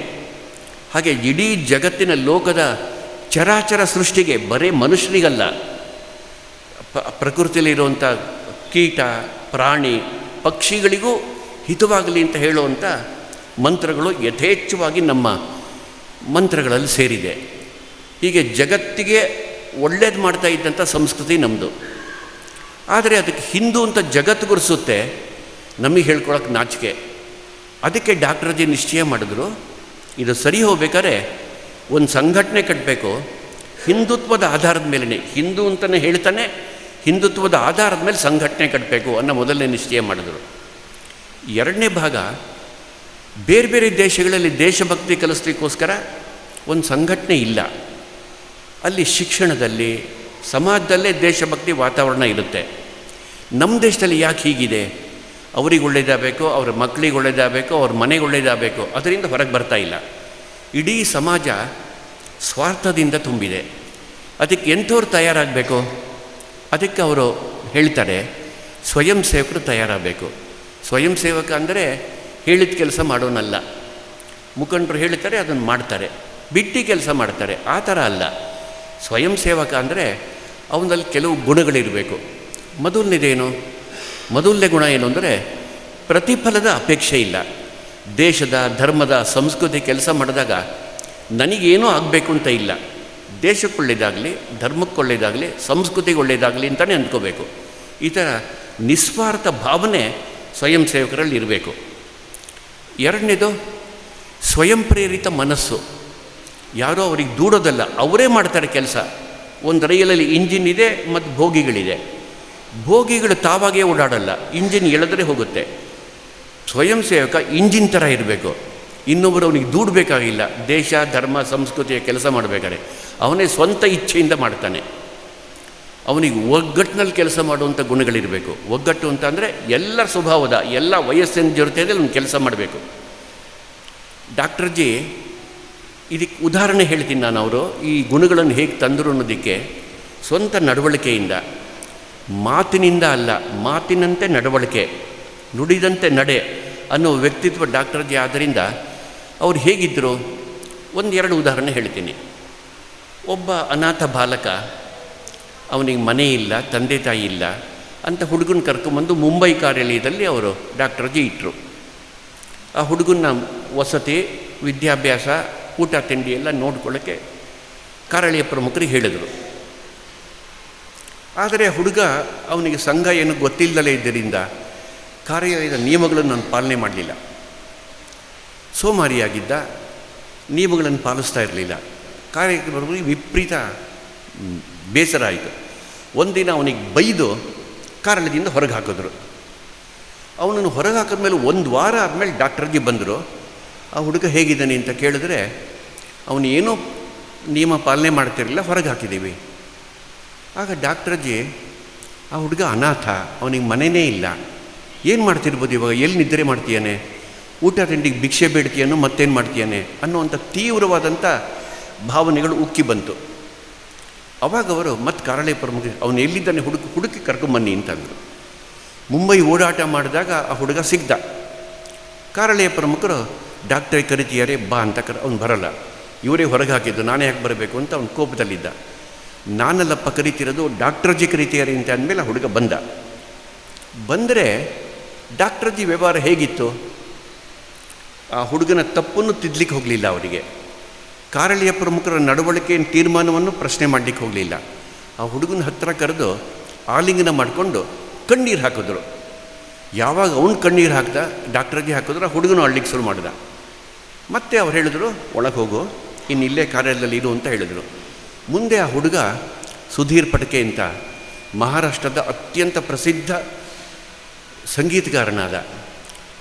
ಹಾಗೆ ಇಡೀ ಜಗತ್ತಿನ ಲೋಕದ ಚರಾಚರ ಸೃಷ್ಟಿಗೆ, ಬರೀ ಮನುಷ್ಯನಿಗಲ್ಲ, ಪ್ರಕೃತಿಯಲ್ಲಿರುವಂಥ ಕೀಟ, ಪ್ರಾಣಿ, ಪಕ್ಷಿಗಳಿಗೂ ಹಿತವಾಗಲಿ ಅಂತ ಹೇಳುವಂಥ ಮಂತ್ರಗಳು ಯಥೇಚ್ಛವಾಗಿ ನಮ್ಮ ಮಂತ್ರಗಳಲ್ಲಿ ಸೇರಿದೆ. ಹೀಗೆ ಜಗತ್ತಿಗೆ ಒಳ್ಳೇದು ಮಾಡ್ತಾ ಇದ್ದಂಥ ಸಂಸ್ಕೃತಿ ನಮ್ಮದು. ಆದರೆ ಅದಕ್ಕೆ ಹಿಂದೂ ಅಂತ ಜಗತ್ತು ಗುರುಸುತ್ತೆ, ನಮಗೆ ಹೇಳ್ಕೊಳಕ್ಕೆ ನಾಚಿಕೆ. ಅದಕ್ಕೆ ಡಾಕ್ಟರ್ಜಿ ನಿಶ್ಚಯ ಮಾಡಿದ್ರು, ಇದು ಸರಿ ಹೋಗ್ಬೇಕಾದ್ರೆ ಒಂದು ಸಂಘಟನೆ ಕಟ್ಟಬೇಕು, ಹಿಂದುತ್ವದ ಆಧಾರದ ಮೇಲೇ, ಹಿಂದೂ ಅಂತಲೇ ಹೇಳ್ತಾನೆ, ಹಿಂದುತ್ವದ ಆಧಾರದ ಮೇಲೆ ಸಂಘಟನೆ ಕಟ್ಟಬೇಕು ಅನ್ನೋ ಮೊದಲನೇ ನಿಶ್ಚಯ ಮಾಡಿದ್ರು. ಎರಡನೇ ಭಾಗ, ಬೇರೆ ಬೇರೆ ದೇಶಗಳಲ್ಲಿ ದೇಶಭಕ್ತಿ ಕಲಿಸ್ಲಿಕ್ಕೋಸ್ಕರ ಒಂದು ಸಂಘಟನೆ ಇಲ್ಲ. ಅಲ್ಲಿ ಶಿಕ್ಷಣದಲ್ಲಿ, ಸಮಾಜದಲ್ಲೇ ದೇಶಭಕ್ತಿ ವಾತಾವರಣ ಇರುತ್ತೆ. ನಮ್ಮ ದೇಶದಲ್ಲಿ ಯಾಕೆ ಹೀಗಿದೆ? ಅವ್ರಿಗೆ ಒಳ್ಳೇದಾಗಬೇಕು, ಅವ್ರ ಮಕ್ಕಳಿಗೆ ಒಳ್ಳೇದಾಗಬೇಕು, ಅವ್ರ ಮನೆಗೆ ಒಳ್ಳೇದಾಗಬೇಕು, ಅದರಿಂದ ಹೊರಗೆ ಬರ್ತಾ ಇಲ್ಲ. ಇಡೀ ಸಮಾಜ ಸ್ವಾರ್ಥದಿಂದ ತುಂಬಿದೆ. ಅದಕ್ಕೆ ಎಂಥವ್ರು ತಯಾರಾಗಬೇಕು? ಅದಕ್ಕೆ ಅವರು ಹೇಳ್ತಾರೆ, ಸ್ವಯಂ ಸೇವಕರು ತಯಾರಾಗಬೇಕು. ಸ್ವಯಂ ಸೇವಕ ಅಂದರೆ ಹೇಳಿದ ಕೆಲಸ ಮಾಡೋನಲ್ಲ. ಮುಖಂಡರು ಹೇಳ್ತಾರೆ, ಅದನ್ನು ಮಾಡ್ತಾರೆ, ಬಿಟ್ಟು ಕೆಲಸ ಮಾಡ್ತಾರೆ, ಆ ಥರ ಅಲ್ಲ. ಸ್ವಯಂ ಸೇವಕ ಅಂದರೆ ಅವನಲ್ಲಿ ಕೆಲವು ಗುಣಗಳಿರಬೇಕು. ಮೊದಲನೇ ಗುಣ ಏನು ಅಂದರೆ ಪ್ರತಿಫಲದ ಅಪೇಕ್ಷೆ ಇಲ್ಲ. ದೇಶದ, ಧರ್ಮದ, ಸಂಸ್ಕೃತಿ ಕೆಲಸ ಮಾಡಿದಾಗ ನನಗೇನೂ ಆಗಬೇಕು ಅಂತ ಇಲ್ಲ. ದೇಶಕ್ಕೆ ಒಳ್ಳೆಯದಾಗಲಿ, ಧರ್ಮಕ್ಕೆ ಒಳ್ಳೆಯದಾಗಲಿ, ಸಂಸ್ಕೃತಿಗೆ ಒಳ್ಳೆಯದಾಗಲಿ ಅಂತಲೇ ಅಂದ್ಕೋಬೇಕು. ಈ ಥರ ನಿಸ್ವಾರ್ಥ ಭಾವನೆ ಸ್ವಯಂ ಸೇವಕರಲ್ಲಿ ಇರಬೇಕು. ಎರಡನೇದು ಸ್ವಯಂ ಪ್ರೇರಿತ ಮನಸ್ಸು. ಯಾರೋ ಅವ್ರಿಗೆ ದೂಡೋದಲ್ಲ, ಅವರೇ ಮಾಡ್ತಾರೆ ಕೆಲಸ. ಒಂದು ರೈಲಲ್ಲಿ ಇಂಜಿನ್ ಇದೆ ಮತ್ತು ಬೋಗಿಗಳಿದೆ. ಬೋಗಿಗಳು ತಾವಾಗೇ ಓಡಾಡಲ್ಲ, ಇಂಜಿನ್ ಎಳೆದ್ರೆ ಹೋಗುತ್ತೆ. ಸ್ವಯಂ ಸೇವಕ ಇಂಜಿನ್ ಥರ ಇರಬೇಕು. ಇನ್ನೊಬ್ಬರು ಅವನಿಗೆ ದೂಡಬೇಕಾಗಿಲ್ಲ. ದೇಶ, ಧರ್ಮ, ಸಂಸ್ಕೃತಿಯ ಕೆಲಸ ಮಾಡಬೇಕಾದ್ರೆ ಅವನೇ ಸ್ವಂತ ಇಚ್ಛೆಯಿಂದ ಮಾಡ್ತಾನೆ. ಅವನಿಗೆ ಒಗ್ಗಟ್ಟಿನಲ್ಲಿ ಕೆಲಸ ಮಾಡುವಂಥ ಗುಣಗಳಿರಬೇಕು. ಒಗ್ಗಟ್ಟು ಅಂತ ಅಂದರೆ ಎಲ್ಲರ ಸ್ವಭಾವದ, ಎಲ್ಲ ವಯಸ್ಸಿನ ಜೊತೆಯಲ್ಲಿ ಅವ್ನು ಕೆಲಸ ಮಾಡಬೇಕು. ಡಾಕ್ಟರ್ ಜಿ ಇದಕ್ಕೆ ಉದಾಹರಣೆ ಹೇಳ್ತೀನಿ ನಾನು. ಅವರು ಈ ಗುಣಗಳನ್ನು ಹೇಗೆ ತಂದರು ಅನ್ನೋದಕ್ಕೆ ಸ್ವಂತ ನಡವಳಿಕೆಯಿಂದ, ಮಾತಿನಿಂದ ಅಲ್ಲ, ಮಾತಿನಂತೆ ನಡವಳಿಕೆ, ನುಡಿದಂತೆ ನಡೆ ಅನ್ನೋ ವ್ಯಕ್ತಿತ್ವ ಡಾಕ್ಟರ್ ಜಿ. ಆದ್ದರಿಂದ ಅವ್ರು ಹೇಗಿದ್ದರು, ಒಂದೆರಡು ಉದಾಹರಣೆ ಹೇಳ್ತೀನಿ. ಒಬ್ಬ ಅನಾಥ ಬಾಲಕ, ಅವನಿಗೆ ಮನೆ ಇಲ್ಲ, ತಂದೆ ತಾಯಿ ಇಲ್ಲ ಅಂತ ಹುಡುಗನ ಕರ್ಕೊಂಬಂದು ಮುಂಬೈ ಕಾರ್ಯಾಲಯದಲ್ಲಿ ಅವರು ಡಾಕ್ಟರ್ ಜಿ ಇಟ್ಟರು. ಆ ಹುಡುಗನ ವಸತಿ, ವಿದ್ಯಾಭ್ಯಾಸ, ಊಟ ತಿಂಡಿ ಎಲ್ಲ ನೋಡ್ಕೊಳ್ಳೋಕ್ಕೆ ಕಾರ್ಯಾಲಯ ಪ್ರಮುಖರಿಗೆ ಹೇಳಿದರು. ಆದರೆ ಹುಡುಗ ಅವನಿಗೆ ಸಂಘ ಏನು ಗೊತ್ತಿಲ್ಲದಲೇ ಇದ್ದರಿಂದ ಕಾರ್ಯಾಲಯದ ನಿಯಮಗಳನ್ನು ನಾನು ಪಾಲನೆ ಮಾಡಲಿಲ್ಲ. ಸೋಮಾರಿಯಾಗಿದ್ದ, ನಿಯಮಗಳನ್ನು ಪಾಲಿಸ್ತಾ ಇರಲಿಲ್ಲ. ಕಾರ್ಯಕ್ರಮಗಳಿಗೆ ವಿಪರೀತ ಬೇಸರ ಆಯಿತು. ಒಂದಿನ ಅವನಿಗೆ ಬೈದು ಕಾರ್ಯಾಲಯದಿಂದ ಹೊರಗೆ ಹಾಕಿದ್ರು. ಅವನನ್ನು ಹೊರಗೆ ಹಾಕಿದ್ಮೇಲೆ ಒಂದು ವಾರ ಆದಮೇಲೆ ಡಾಕ್ಟರ್ ಜಿ ಬಂದರು. ಆ ಹುಡುಗ ಹೇಗಿದ್ದಾನೆ ಅಂತ ಕೇಳಿದ್ರೆ, ಅವನು ಏನೂ ನಿಯಮ ಪಾಲನೆ ಮಾಡ್ತಿರಲಿಲ್ಲ, ಹೊರಗೆ ಹಾಕಿದ್ದೀವಿ. ಆಗ ಡಾಕ್ಟರ್ ಜಿ, ಆ ಹುಡುಗ ಅನಾಥ, ಅವನಿಗೆ ಮನೆಯೇ ಇಲ್ಲ, ಏನು ಮಾಡ್ತಿರ್ಬೋದು ಇವಾಗ, ಎಲ್ಲಿ ನಿದ್ರೆ ಮಾಡ್ತೀಯಾನೆ, ಊಟ ತಿಂಡಿಗೆ ಭಿಕ್ಷೆ ಬೇಡ್ತೀಯನೋ ಮತ್ತೇನು ಮಾಡ್ತೀಯಾನೆ ಅನ್ನೋವಂಥ ತೀವ್ರವಾದಂಥ ಭಾವನೆಗಳು ಉಕ್ಕಿ ಬಂತು. ಅವಾಗ ಅವರು ಮತ್ತೆ ಕಾರ್ಯಾಲಯ ಪ್ರಮುಖ, ಅವನು ಎಲ್ಲಿದ್ದಾನೆ ಹುಡುಕಿ ಕರ್ಕೊಂಬನ್ನಿ ಅಂತಂದರು. ಮುಂಬೈ ಓಡಾಟ ಮಾಡಿದಾಗ ಆ ಹುಡುಗ ಸಿಗ್ದ. ಕಾರ್ಯಾಲಯ ಪ್ರಮುಖರು ಡಾಕ್ಟ್ರಿಗೆ ಕರಿತೀಯಾರೆ ಬಾ ಅಂತ ಅವ್ನು ಬರಲ್ಲ, ಇವರೇ ಹೊರಗೆ ಹಾಕಿದ್ದು, ನಾನೇ ಯಾಕೆ ಬರಬೇಕು ಅಂತ ಅವ್ನು ಕೋಪದಲ್ಲಿದ್ದ. ನಾನಲ್ಲಪ್ಪ ಕರಿತಿರೋದು, ಡಾಕ್ಟರ್ ಜಿ ಕರಿತೀಯಾರೆ ಅಂತ ಅಂದಮೇಲೆ ಆ ಹುಡುಗ ಬಂದರೆ ಡಾಕ್ಟರ್ ಜಿ ವ್ಯವಹಾರ ಹೇಗಿತ್ತು, ಆ ಹುಡುಗನ ತಪ್ಪನ್ನು ತಿದ್ದಲಿಕ್ಕೆ ಹೋಗಲಿಲ್ಲ. ಅವರಿಗೆ ಕಾರ್ಯಾಲಯ ಪ್ರಮುಖರ ನಡವಳಿಕೆ ತೀರ್ಮಾನವನ್ನು ಪ್ರಶ್ನೆ ಮಾಡಲಿಕ್ಕೆ ಹೋಗಲಿಲ್ಲ. ಆ ಹುಡುಗನ ಹತ್ತಿರ ಕರೆದು ಆಲಿಂಗನ ಮಾಡಿಕೊಂಡು ಕಣ್ಣೀರು ಹಾಕಿದ್ರು. ಯಾವಾಗ ಅವನು ಕಣ್ಣೀರು ಹಾಕ್ದ, ಡಾಕ್ಟರ್ ಜಿ ಹಾಕಿದ್ರು, ಆ ಹುಡುಗನು ಅಳ್ಲಿಕ್ಕೆ ಶುರು ಮಾಡಿದ. ಮತ್ತೆ ಅವ್ರು ಹೇಳಿದ್ರು, ಒಳಗೆ ಹೋಗು, ಇನ್ನಿಲ್ಲೇ ಕಾರ್ಯಾಲಯದಲ್ಲಿ ಇರು ಅಂತ ಹೇಳಿದರು. ಮುಂದೆ ಆ ಹುಡುಗ ಸುಧೀರ್ ಫಡ್ಕೆ ಅಂತ ಮಹಾರಾಷ್ಟ್ರದ ಅತ್ಯಂತ ಪ್ರಸಿದ್ಧ ಸಂಗೀತಗಾರನಾದ.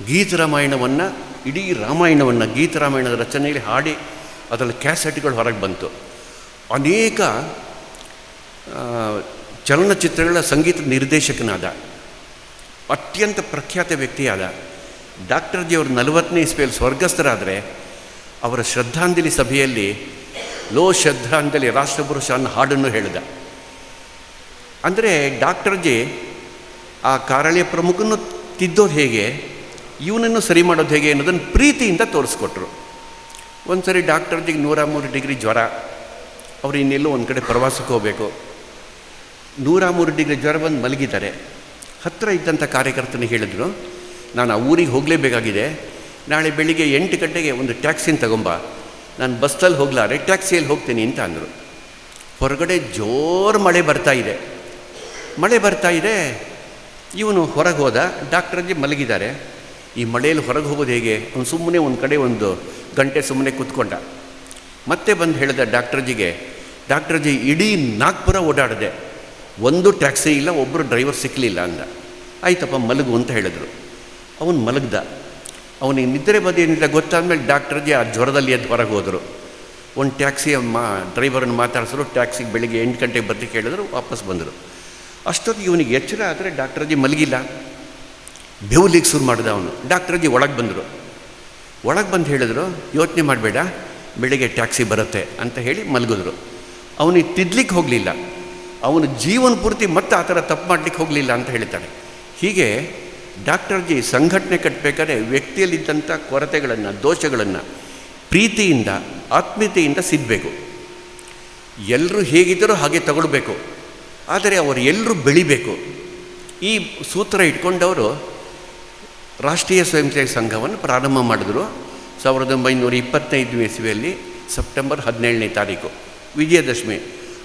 ಗೀತರಾಮಾಯಣವನ್ನು, ಇಡೀ ರಾಮಾಯಣವನ್ನು ಗೀತರಾಮಾಯಣದ ರಚನೆಯಲ್ಲಿ ಹಾಡಿ ಅದರಲ್ಲಿ ಕ್ಯಾಸೆಟ್ಗಳು ಹೊರಗೆ ಬಂತು. ಅನೇಕ ಚಲನಚಿತ್ರಗಳ ಸಂಗೀತ ನಿರ್ದೇಶಕನಾದ, ಅತ್ಯಂತ ಪ್ರಖ್ಯಾತ ವ್ಯಕ್ತಿಯಾದ. ಡಾಕ್ಟರ್ ಜಿ ಅವರು 40ನೇ ಇಸ್ವಿಯಲ್ಲಿ ಸ್ವರ್ಗಸ್ಥರಾದರೆ ಅವರ ಶ್ರದ್ಧಾಂಜಲಿ ಸಭೆಯಲ್ಲಿ ಲೋ ಶ್ರದ್ಧಾಂಜಲಿ ರಾಷ್ಟ್ರಪುರುಷ ಅನ್ನೋ ಹಾಡನ್ನು ಹೇಳಿದ. ಅಂದರೆ ಡಾಕ್ಟರ್ ಜಿ ಆ ಕಾರ್ಯಾಲಯ ಪ್ರಮುಖನ್ನು ತಿದ್ದೋದು ಹೇಗೆ, ಇವನನ್ನು ಸರಿ ಮಾಡೋದು ಹೇಗೆ ಅನ್ನೋದನ್ನು ಪ್ರೀತಿಯಿಂದ ತೋರಿಸ್ಕೊಟ್ರು. ಒಂದು ಸರಿ ಡಾಕ್ಟರ್ ಜಿಗೆ 103 ಡಿಗ್ರಿ ಜ್ವರ, ಅವರು ಇನ್ನೆಲ್ಲೋ ಒಂದು ಕಡೆ ಪ್ರವಾಸಕ್ಕೆ ಹೋಗಬೇಕು. 103 ಡಿಗ್ರಿ ಜ್ವರ ಬಂದು ಮಲಗಿದ್ದಾರೆ. ಹತ್ತಿರ ಇದ್ದಂಥ ಕಾರ್ಯಕರ್ತನಿಗೆ ಹೇಳಿದ್ರು, ನಾನು ಆ ಊರಿಗೆ ಹೋಗಲೇಬೇಕಾಗಿದೆ, ನಾಳೆ ಬೆಳಿಗ್ಗೆ 8 ಗಂಟೆಗೆ ಒಂದು ಟ್ಯಾಕ್ಸಿನ ತಗೊಂಬ, ನಾನು ಬಸ್ಸಲ್ಲಿ ಹೋಗ್ಲಾರೆ ಟ್ಯಾಕ್ಸಿಯಲ್ಲಿ ಹೋಗ್ತೀನಿ ಅಂತ ಅಂದರು. ಹೊರಗಡೆ ಜೋರು ಮಳೆ ಬರ್ತಾ ಇದೆ. ಇವನು ಹೊರಗೆ ಹೋದ. ಡಾಕ್ಟರ್ ಜಿ ಮಲಗಿದ್ದಾರೆ. ಈ ಮಳೆಯಲ್ಲಿ ಹೊರಗೆ ಹೋಗೋದು ಹೇಗೆ, ಅವನು ಸುಮ್ಮನೆ ಒಂದು ಕಡೆ 1 ಗಂಟೆ ಸುಮ್ಮನೆ ಕೂತ್ಕೊಂಡ. ಮತ್ತೆ ಬಂದು ಹೇಳಿದ ಡಾಕ್ಟರ್ ಜಿಗೆ, ಡಾಕ್ಟರ್ ಜಿ ಇಡೀ ನಾಗ್ಪುರ ಓಡಾಡಿದೆ, ಒಂದು ಟ್ಯಾಕ್ಸಿ ಇಲ್ಲ, ಒಬ್ಬರು ಡ್ರೈವರ್ ಸಿಕ್ಕಲಿಲ್ಲ ಅಂದ. ಆಯ್ತಪ್ಪ ಮಲಗು ಅಂತ ಹೇಳಿದ್ರು. ಅವನು ಮಲಗ್ದ. ಅವನಿಗೆ ನಿದ್ರೆ ಬದಿಯೇನಿಲ್ಲ ಗೊತ್ತಾದ್ಮೇಲೆ ಡಾಕ್ಟರ್ ಜಿ ಆ ಜ್ವರದಲ್ಲಿ ಎದ್ದು ಹೊರಗೆ ಹೋದರು. ಒಂದು ಟ್ಯಾಕ್ಸಿಯ ಡ್ರೈವರನ್ನು ಮಾತಾಡಿಸಿದ್ರು. ಟ್ಯಾಕ್ಸಿಗೆ ಬೆಳಿಗ್ಗೆ 8 ಗಂಟೆಗೆ ಬರ್ಲಿಕ್ಕೆ ಹೇಳಿದ್ರು, ವಾಪಸ್ ಬಂದರು. ಅಷ್ಟೊತ್ತಿಗೆ ಇವನಿಗೆ ಎಚ್ಚರ ಆದರೆ ಡಾಕ್ಟರ್ ಜಿ ಮಲಗಿಲ್ಲ, ಬೆವಲಿಕ್ಕೆ ಶುರು ಮಾಡಿದ ಅವನು. ಡಾಕ್ಟರ್ ಜಿ ಒಳಗೆ ಬಂದು ಹೇಳಿದ್ರು, ಯೋಚನೆ ಮಾಡಬೇಡ, ಬೆಳಿಗ್ಗೆ ಟ್ಯಾಕ್ಸಿ ಬರುತ್ತೆ ಅಂತ ಹೇಳಿ ಮಲಗಿದ್ರು. ಅವನಿಗೆ ತಿದ್ದಲಿಕ್ಕೆ ಹೋಗಲಿಲ್ಲ, ಅವನು ಜೀವನ ಪೂರ್ತಿ ಮತ್ತೆ ಆ ಥರ ತಪ್ಪು ಮಾಡಲಿಕ್ಕೆ ಹೋಗಲಿಲ್ಲ ಅಂತ ಹೇಳ್ತಾರೆ. ಹೀಗೆ ಡಾಕ್ಟರ್ ಜಿ ಸಂಘಟನೆ ಕಟ್ಟಬೇಕಾದ್ರೆ ವ್ಯಕ್ತಿಯಲ್ಲಿದ್ದಂಥ ಕೊರತೆಗಳನ್ನು, ದೋಷಗಳನ್ನು ಪ್ರೀತಿಯಿಂದ, ಆತ್ಮೀಯತೆಯಿಂದ ಸಿಗಬೇಕು. ಎಲ್ಲರೂ ಹೇಗಿದ್ದರೋ ಹಾಗೆ ತಗೊಳ್ಬೇಕು, ಆದರೆ ಅವರು ಎಲ್ಲರೂ ಬೆಳಿಬೇಕು. ಈ ಸೂತ್ರ ಇಟ್ಕೊಂಡವರು ರಾಷ್ಟ್ರೀಯ ಸ್ವಯಂ ಸೇವಕ ಸಂಘವನ್ನು ಪ್ರಾರಂಭ ಮಾಡಿದ್ರು. 1925 ಇಸ್ವಿಯಲ್ಲಿ ಸೆಪ್ಟೆಂಬರ್ 17ನೇ ತಾರೀಕು ವಿಜಯದಶಮಿ.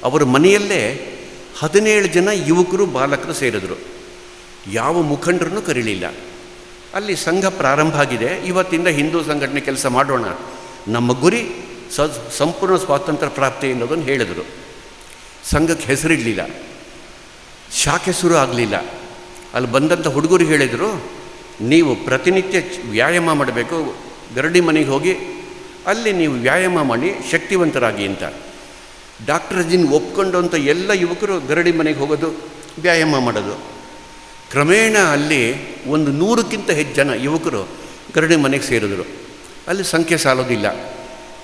ಅವರ ಮನೆಯಲ್ಲೇ 17 ಜನ ಯುವಕರು, ಬಾಲಕರು ಸೇರಿದ್ರು. ಯಾವ ಮುಖಂಡರನ್ನು ಕರೀಲಿಲ್ಲ. ಅಲ್ಲಿ ಸಂಘ ಪ್ರಾರಂಭ ಆಗಿದೆ. ಇವತ್ತಿಂದ ಹಿಂದೂ ಸಂಘಟನೆ ಕೆಲಸ ಮಾಡೋಣ, ನಮ್ಮ ಗುರಿ ಸಂಪೂರ್ಣ ಸ್ವಾತಂತ್ರ್ಯ ಪ್ರಾಪ್ತಿ ಅನ್ನೋದನ್ನು ಹೇಳಿದರು. ಸಂಘಕ್ಕೆ ಹೆಸರಿಡಲಿಲ್ಲ, ಶಾಖೆ ಶುರು ಆಗಲಿಲ್ಲ. ಅಲ್ಲಿ ಬಂದಂಥ ಹುಡುಗರಿಗೆ ಹೇಳಿದರು, ನೀವು ಪ್ರತಿನಿತ್ಯ ವ್ಯಾಯಾಮ ಮಾಡಬೇಕು, ಗರಡಿ ಮನೆಗೆ ಹೋಗಿ ಅಲ್ಲಿ ನೀವು ವ್ಯಾಯಾಮ ಮಾಡಿ ಶಕ್ತಿವಂತರಾಗಿ ಅಂತ. ಡಾಕ್ಟರ್ ಅಜ್ಜಿನ ಒಪ್ಕೊಂಡು ಅಂತ ಎಲ್ಲ ಯುವಕರು ಗರಡಿ ಮನೆಗೆ ಹೋಗೋದು, ವ್ಯಾಯಾಮ ಮಾಡೋದು. ಕ್ರಮೇಣ ಅಲ್ಲಿ 100ಕ್ಕಿಂತ ಹೆಚ್ಚು ಜನ ಯುವಕರು ಗರಡಿ ಮನೆಗೆ ಸೇರಿದ್ರು. ಅಲ್ಲಿ ಸಂಖ್ಯೆ ಸಾಲೋದಿಲ್ಲ.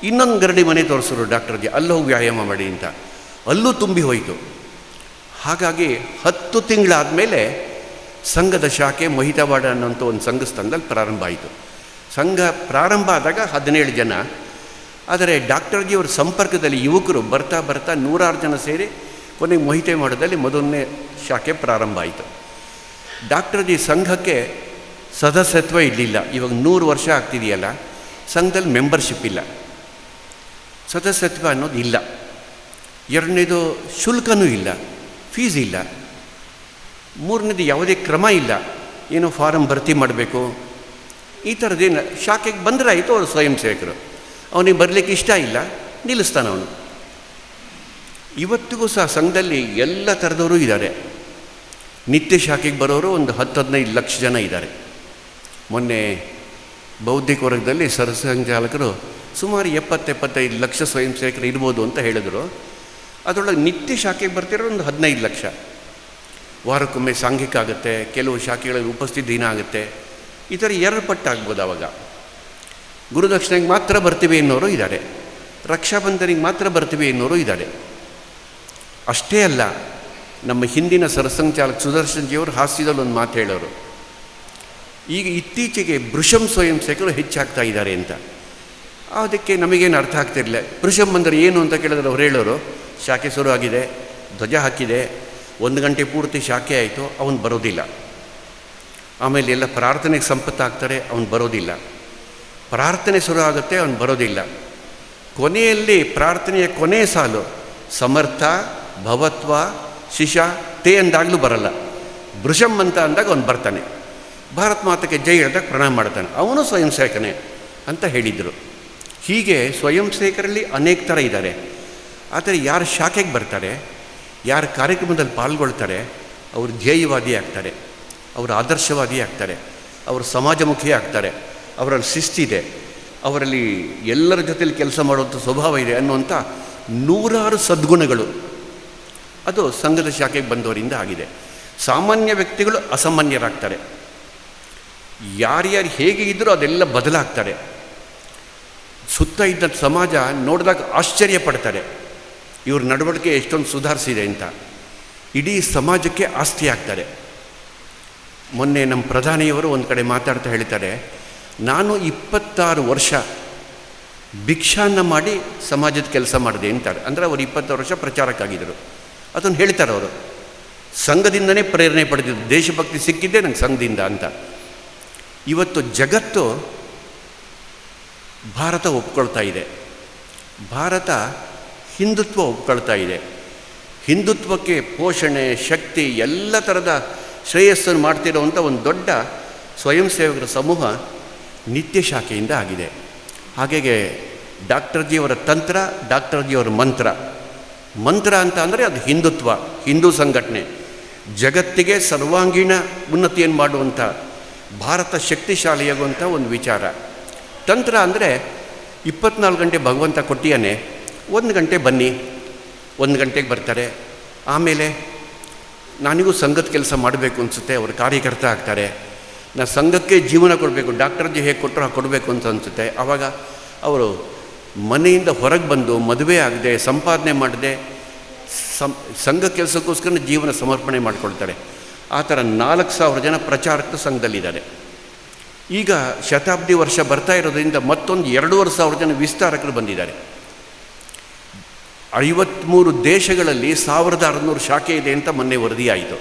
ಇನ್ನೊಂದು ಗರಡಿ ಮನೆ ತೋರಿಸಿದ್ರು ಡಾಕ್ಟರ್ ಅಜ್ಜಿ, ಅಲ್ಲೂ ವ್ಯಾಯಾಮ ಮಾಡಿ ಅಂತ. ಅಲ್ಲೂ ತುಂಬಿ ಹೋಯಿತು. ಹಾಗಾಗಿ 10 ತಿಂಗಳಾದಮೇಲೆ ಸಂಘದ ಶಾಖೆ ಮೊಹಿತಾವಾಡ ಅನ್ನೋಂಥ ಒಂದು ಸಂಘ ಸ್ಥಾನದಲ್ಲಿ ಪ್ರಾರಂಭ ಆಯಿತು. ಸಂಘ ಪ್ರಾರಂಭ ಆದಾಗ 17 ಜನ. ಆದರೆ ಡಾಕ್ಟರ್ ಜಿ ಅವರ ಸಂಪರ್ಕದಲ್ಲಿ ಯುವಕರು ಬರ್ತಾ ಬರ್ತಾ 100 ಜನ ಸೇರಿ ಕೊನೆಗೆ ಮೊಹಿತಾವಾಡದಲ್ಲಿ ಮೊದಲನೇ ಶಾಖೆ ಪ್ರಾರಂಭ ಆಯಿತು. ಡಾಕ್ಟರ್ ಜಿ ಸಂಘಕ್ಕೆ ಸದಸ್ಯತ್ವ ಇರಲಿಲ್ಲ. ಇವಾಗ 100 ವರ್ಷ ಆಗ್ತಿದೆಯಲ್ಲ, ಸಂಘದಲ್ಲಿ ಮೆಂಬರ್ಶಿಪ್ ಇಲ್ಲ, ಸದಸ್ಯತ್ವ ಅನ್ನೋದು ಇಲ್ಲ. ಎರಡನೇದು ಶುಲ್ಕನೂ ಇಲ್ಲ, ಫೀಸ್ ಇಲ್ಲ. ಮೂರನೇದು ಯಾವುದೇ ಕ್ರಮ ಇಲ್ಲ, ಏನೋ ಫಾರಮ್ ಭರ್ತಿ ಮಾಡಬೇಕು, ಈ ಥರದ್ದೇನು. ಶಾಖೆಗೆ ಬಂದರೆ ಆಯಿತು, ಅವರು ಸ್ವಯಂ ಸೇವಕರು. ಅವನಿಗೆ ಬರಲಿಕ್ಕೆ ಇಷ್ಟ ಇಲ್ಲ, ನಿಲ್ಲಿಸ್ತಾನೆ ಅವನು. ಇವತ್ತಿಗೂ ಸಹ ಸಂಘದಲ್ಲಿ ಎಲ್ಲ ಥರದವರು ಇದ್ದಾರೆ. ನಿತ್ಯ ಶಾಖೆಗೆ ಬರೋರು ಒಂದು 10-15 ಲಕ್ಷ ಜನ ಇದ್ದಾರೆ. ಮೊನ್ನೆ ಬೌದ್ಧಿಕ ವರ್ಗದಲ್ಲಿ ಸರಸಂಘಚಾಲಕರು ಸುಮಾರು 70-75 ಲಕ್ಷ ಸ್ವಯಂ ಸೇವಕರು ಇರ್ಬೋದು ಅಂತ ಹೇಳಿದ್ರು. ಅದರೊಳಗೆ ನಿತ್ಯ ಶಾಖೆಗೆ ಬರ್ತಿರೋ ಒಂದು 15 ಲಕ್ಷ. ವಾರಕ್ಕೊಮ್ಮೆ ಸಾಂಘಿಕ ಆಗುತ್ತೆ, ಕೆಲವು ಶಾಖೆಗಳಲ್ಲಿ ಉಪಸ್ಥಿತಿ ದಿನ ಆಗುತ್ತೆ. ಈ ಥರ 2 ಪಟ್ಟು ಆಗ್ಬೋದು. ಆವಾಗ ಗುರುದಕ್ಷಿಣೆಗೆ ಮಾತ್ರ ಬರ್ತೀವಿ ಅನ್ನೋರು ಇದ್ದಾರೆ, ರಕ್ಷಾಬಂಧನಿಗೆ ಮಾತ್ರ ಬರ್ತೀವಿ ಅನ್ನೋರು ಇದ್ದಾರೆ. ಅಷ್ಟೇ ಅಲ್ಲ, ನಮ್ಮ ಹಿಂದಿನ ಸರಸಂಘಚಾಲಕ ಸುದರ್ಶನ್ ಜಿಯವರು ಹಾಸ್ಯದಲ್ಲಿ ಒಂದು ಮಾತು ಹೇಳೋರು, ಈಗ ಇತ್ತೀಚೆಗೆ ಬೃಷಂ ಸ್ವಯಂ ಸೇವಕರು ಹೆಚ್ಚಾಗ್ತಾ ಇದ್ದಾರೆ ಅಂತ. ಅದಕ್ಕೆ ನಮಗೇನು ಅರ್ಥ ಆಗ್ತಿರಲಿಲ್ಲ. ಬೃಷಂ ಅಂದರೆ ಏನು ಅಂತ ಕೇಳಿದ್ರೆ ಅವ್ರು ಹೇಳೋರು, ಶಾಖೆ ಶುರು ಆಗಿದೆ, ಧ್ವಜ ಹಾಕಿದೆ, 1 ಗಂಟೆ ಪೂರ್ತಿ ಶಾಖೆ ಆಯಿತು, ಅವನು ಬರೋದಿಲ್ಲ. ಆಮೇಲೆ ಎಲ್ಲ ಪ್ರಾರ್ಥನೆಗೆ ಸಂಪತ್ತಾಗ್ತಾರೆ, ಅವನು ಬರೋದಿಲ್ಲ. ಪ್ರಾರ್ಥನೆ ಶುರು ಆಗುತ್ತೆ, ಅವನು ಬರೋದಿಲ್ಲ. ಕೊನೆಯಲ್ಲಿ ಪ್ರಾರ್ಥನೆಯ ಕೊನೆ ಸಾಲು ಸಮರ್ಥ ಭವತ್ವ ಶಿಶ ತೇ ಅಂದಾಗಲೂ ಬರಲ್ಲ. ಬೃಷಂ ಅಂತ ಅಂದಾಗ ಅವನು ಬರ್ತಾನೆ. ಭಾರತ ಮಾತೆಗೆ ಜೈ ಹೇಳಿದಾಗ ಪ್ರಣಾಮ ಮಾಡ್ತಾನೆ, ಅವನು ಸ್ವಯಂ ಸೇವಕನೇ ಅಂತ ಹೇಳಿದರು. ಹೀಗೆ ಸ್ವಯಂ ಸೇವಕರಲ್ಲಿ ಅನೇಕ ಥರ ಇದ್ದಾರೆ. ಆದರೆ ಯಾರು ಶಾಖೆಗೆ ಬರ್ತಾರೆ, ಯಾರು ಕಾರ್ಯಕ್ರಮದಲ್ಲಿ ಪಾಲ್ಗೊಳ್ತಾರೆ, ಅವರು ಧ್ಯೇಯವಾದಿ ಆಗ್ತಾರೆ, ಅವರು ಆದರ್ಶವಾದಿ ಆಗ್ತಾರೆ, ಅವರು ಸಮಾಜಮುಖಿ ಆಗ್ತಾರೆ, ಅವರಲ್ಲಿ ಶಿಸ್ತಿದೆ, ಅವರಲ್ಲಿ ಎಲ್ಲರ ಜೊತೆಲಿ ಕೆಲಸ ಮಾಡುವಂಥ ಸ್ವಭಾವ ಇದೆ ಅನ್ನುವಂಥ 100 ಸದ್ಗುಣಗಳು ಅದು ಸಂಘದ ಶಾಖೆಗೆ ಬಂದವರಿಂದ ಆಗಿದೆ. ಸಾಮಾನ್ಯ ವ್ಯಕ್ತಿಗಳು ಅಸಾಮಾನ್ಯರಾಗ್ತಾರೆ. ಯಾರ್ಯಾರು ಹೇಗೆ ಇದ್ದರೂ ಅದೆಲ್ಲ ಬದಲಾಗ್ತಾರೆ. ಸುತ್ತ ಇದ್ದ ಸಮಾಜ ನೋಡಿದಾಗ ಆಶ್ಚರ್ಯ ಪಡ್ತಾರೆ, ಇವ್ರ ನಡವಳಿಕೆ ಎಷ್ಟೊಂದು ಸುಧಾರಿಸಿದೆ ಅಂತ. ಇಡೀ ಸಮಾಜಕ್ಕೆ ಆಸ್ತಿ ಆಗ್ತಾರೆ. ಮೊನ್ನೆ ನಮ್ಮ ಪ್ರಧಾನಿಯವರು ಒಂದು ಕಡೆ ಮಾತಾಡ್ತಾ ಹೇಳ್ತಾರೆ, ನಾನು 26 ವರ್ಷ ಭಿಕ್ಷಾನ್ನ ಮಾಡಿ ಸಮಾಜದ ಕೆಲಸ ಮಾಡಿದೆ ಅಂತಾರೆ. ಅಂದರೆ ಅವರು 26 ವರ್ಷ ಪ್ರಚಾರಕ್ಕಾಗಿದ್ದರು. ಅದನ್ನು ಹೇಳ್ತಾರೆ ಅವರು. ಸಂಘದಿಂದನೇ ಪ್ರೇರಣೆ ಪಡೆದಿದ್ದು, ದೇಶಭಕ್ತಿ ಸಿಕ್ಕಿದ್ದೆ ನಂಗೆ ಸಂಘದಿಂದ ಅಂತ. ಇವತ್ತು ಜಗತ್ತು ಭಾರತ ಒಪ್ಕೊಳ್ತಾ ಇದೆ. ಭಾರತ ಹಿಂದುತ್ವ ಒಪ್ಕೊಳ್ತಾ ಇದೆ. ಹಿಂದುತ್ವಕ್ಕೆ ಪೋಷಣೆ, ಶಕ್ತಿ, ಎಲ್ಲ ಥರದ ಶ್ರೇಯಸ್ಸನ್ನು ಮಾಡ್ತಿರೋವಂಥ ಒಂದು ದೊಡ್ಡ ಸ್ವಯಂ ಸೇವಕರ ಸಮೂಹ ನಿತ್ಯ ಶಾಖೆಯಿಂದ ಆಗಿದೆ. ಹಾಗೆ ಡಾಕ್ಟರ್ ಜಿಯವರ ತಂತ್ರ, ಡಾಕ್ಟರ್ ಜಿಯವರ ಮಂತ್ರ. ಮಂತ್ರ ಅಂತ ಅಂದರೆ ಅದು ಹಿಂದುತ್ವ, ಹಿಂದೂ ಸಂಘಟನೆ, ಜಗತ್ತಿಗೆ ಸರ್ವಾಂಗೀಣ ಉನ್ನತಿಯನ್ನು ಮಾಡುವಂಥ, ಭಾರತ ಶಕ್ತಿಶಾಲಿಯಾಗುವಂಥ ಒಂದು ವಿಚಾರ. ತಂತ್ರ ಅಂದರೆ 24 ಗಂಟೆ ಭಗವಂತ ಕೊಟ್ಟಿಯಾನೆ, 1 ಗಂಟೆ ಬನ್ನಿ, 1 ಗಂಟೆಗೆ ಬರ್ತಾರೆ. ಆಮೇಲೆ ನನಗೂ ಸಂಘದ ಕೆಲಸ ಮಾಡಬೇಕು ಅನಿಸುತ್ತೆ, ಅವರು ಕಾರ್ಯಕರ್ತ ಆಗ್ತಾರೆ. ನಾನು ಸಂಘಕ್ಕೆ ಜೀವನ ಕೊಡಬೇಕು, ಡಾಕ್ಟರ್ ಜಿ ಹೇಗೆ ಕೊಟ್ಟರು ಹಾಗೆ ಕೊಡಬೇಕು ಅಂತ ಅನಿಸುತ್ತೆ. ಆವಾಗ ಅವರು ಮನೆಯಿಂದ ಹೊರಗೆ ಬಂದು ಮದುವೆ ಆಗದೆ, ಸಂಪಾದನೆ ಮಾಡದೆ, ಸಂಘ ಕೆಲಸಕ್ಕೋಸ್ಕರ ಜೀವನ ಸಮರ್ಪಣೆ ಮಾಡಿಕೊಳ್ತಾರೆ. ಆ ಥರ 4000 ಜನ ಪ್ರಚಾರಕ ಸಂಘದಲ್ಲಿದ್ದಾರೆ. ಈಗ ಶತಾಬ್ದಿ ವರ್ಷ ಬರ್ತಾ ಇರೋದ್ರಿಂದ ಮತ್ತೊಂದು 2500 ಜನ ವಿಸ್ತಾರಕರು ಬಂದಿದ್ದಾರೆ. 53 ದೇಶಗಳಲ್ಲಿ 1600 ಶಾಖೆ ಇದೆ ಅಂತ ಮೊನ್ನೆ ವರದಿಯಾಯಿತು.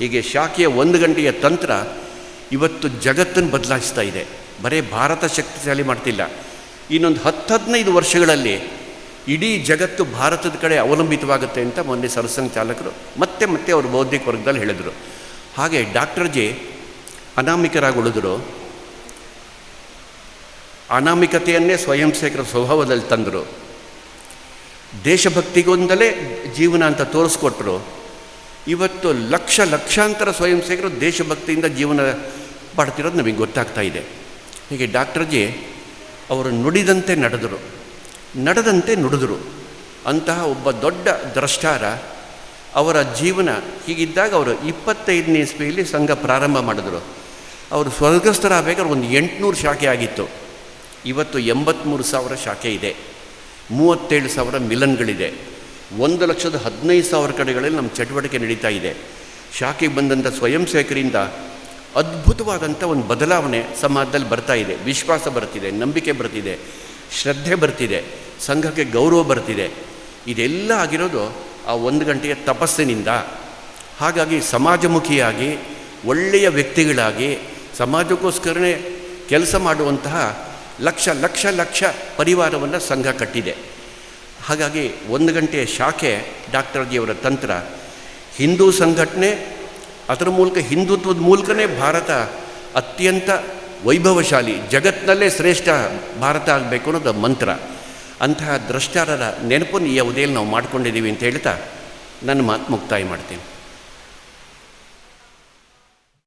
ಹೀಗೆ ಶಾಖೆಯ 1 ಗಂಟೆಯ ತಂತ್ರ ಇವತ್ತು ಜಗತ್ತನ್ನು ಬದಲಾಯಿಸ್ತಾ ಇದೆ. ಬರೀ ಭಾರತ ಶಕ್ತಿಶಾಲಿ ಮಾಡ್ತಿಲ್ಲ. ಇನ್ನೊಂದು 10-15 ವರ್ಷಗಳಲ್ಲಿ ಇಡೀ ಜಗತ್ತು ಭಾರತದ ಕಡೆ ಅವಲಂಬಿತವಾಗುತ್ತೆ ಅಂತ ಮೊನ್ನೆ ಸರಸಂಘಚಾಲಕರು ಮತ್ತೆ ಅವರು ಬೌದ್ಧಿಕ ವರ್ಗದಲ್ಲಿ ಹೇಳಿದರು. ಹಾಗೆ ಡಾಕ್ಟರ್ ಜಿ ಅನಾಮಿಕರಾಗಿ ಉಳಿದ್ರು. ಅನಾಮಿಕತೆಯನ್ನೇ ಸ್ವಯಂ ಸೇವಕರ ಸ್ವಭಾವದಲ್ಲಿ ತಂದರು. ದೇಶಭಕ್ತಿಗೊಂದಲೇ ಜೀವನ ಅಂತ ತೋರಿಸ್ಕೊಟ್ರು. ಇವತ್ತು ಲಕ್ಷಾಂತರ ಸ್ವಯಂ ಸೇವಕರು ದೇಶಭಕ್ತಿಯಿಂದ ಜೀವನ ಪಡ್ತಿರೋದು ನಮಗೆ ಗೊತ್ತಾಗ್ತಾ ಇದೆ. ಹೀಗೆ ಡಾಕ್ಟರ್ ಜಿ ಅವರು ನುಡಿದಂತೆ ನಡೆದರು, ನಡೆದಂತೆ ನುಡಿದ್ರು. ಅಂತಹ ಒಬ್ಬ ದೊಡ್ಡ ದ್ರಷ್ಟಾರ ಅವರ ಜೀವನ ಹೀಗಿದ್ದಾಗ ಅವರು 25ನೇ ಇಸ್ವಿಯಲ್ಲಿ ಸಂಘ ಪ್ರಾರಂಭ ಮಾಡಿದ್ರು. ಅವರು ಸ್ವರ್ಗಸ್ಥರಾಗಬೇಕಾದ್ರೆ ಒಂದು 800 ಶಾಖೆ ಆಗಿತ್ತು. ಇವತ್ತು 83,000 ಶಾಖೆ ಇದೆ, 37,000 ಮಿಲನ್ಗಳಿದೆ, 1,15,000 ಕಡೆಗಳಲ್ಲಿ ನಮ್ಮ ಚಟುವಟಿಕೆ ನಡೀತಾ ಇದೆ. ಶಾಖೆಗೆ ಬಂದಂಥ ಸ್ವಯಂ ಸೇವಕರಿಂದ ಅದ್ಭುತವಾದಂಥ ಒಂದು ಬದಲಾವಣೆ ಸಮಾಜದಲ್ಲಿ ಬರ್ತಾ ಇದೆ. ವಿಶ್ವಾಸ ಬರ್ತಿದೆ, ನಂಬಿಕೆ ಬರ್ತಿದೆ, ಶ್ರದ್ಧೆ ಬರ್ತಿದೆ, ಸಂಘಕ್ಕೆ ಗೌರವ ಬರ್ತಿದೆ. ಇದೆಲ್ಲ ಆಗಿರೋದು ಆ 1 ಗಂಟೆಯ ತಪಸ್ಸಿನಿಂದ. ಹಾಗಾಗಿ ಸಮಾಜಮುಖಿಯಾಗಿ ಒಳ್ಳೆಯ ವ್ಯಕ್ತಿಗಳಾಗಿ ಸಮಾಜಕ್ಕೋಸ್ಕರನೇ ಕೆಲಸ ಮಾಡುವಂತಹ ಲಕ್ಷ ಲಕ್ಷ ಲಕ್ಷ ಪರಿವಾರವನ್ನು ಸಂಘ ಕಟ್ಟಿದೆ. ಹಾಗಾಗಿ 1 ಗಂಟೆಯ ಶಾಖೆ ಡಾಕ್ಟರ್ ಜಿಯವರ ತಂತ್ರ, ಹಿಂದೂ ಸಂಘಟನೆ, ಅದರ ಮೂಲಕ ಹಿಂದುತ್ವದ ಮೂಲಕನೇ ಭಾರತ ಅತ್ಯಂತ ವೈಭವಶಾಲಿ, ಜಗತ್ತಿನಲ್ಲೇ ಶ್ರೇಷ್ಠ ಭಾರತ ಆಗಬೇಕು ಅನ್ನೋದು ಮಂತ್ರ. ಅಂತಹ ದ್ರಷ್ಟಾರರ ನೆನಪನ್ನು ಈ ಅವಧಿಯಲ್ಲಿ ನಾವು ಮಾಡ್ಕೊಂಡಿದ್ದೀವಿ ಅಂತ ಹೇಳ್ತಾ ನನ್ನ ಮಾತು ಮುಕ್ತಾಯ ಮಾಡ್ತೀನಿ.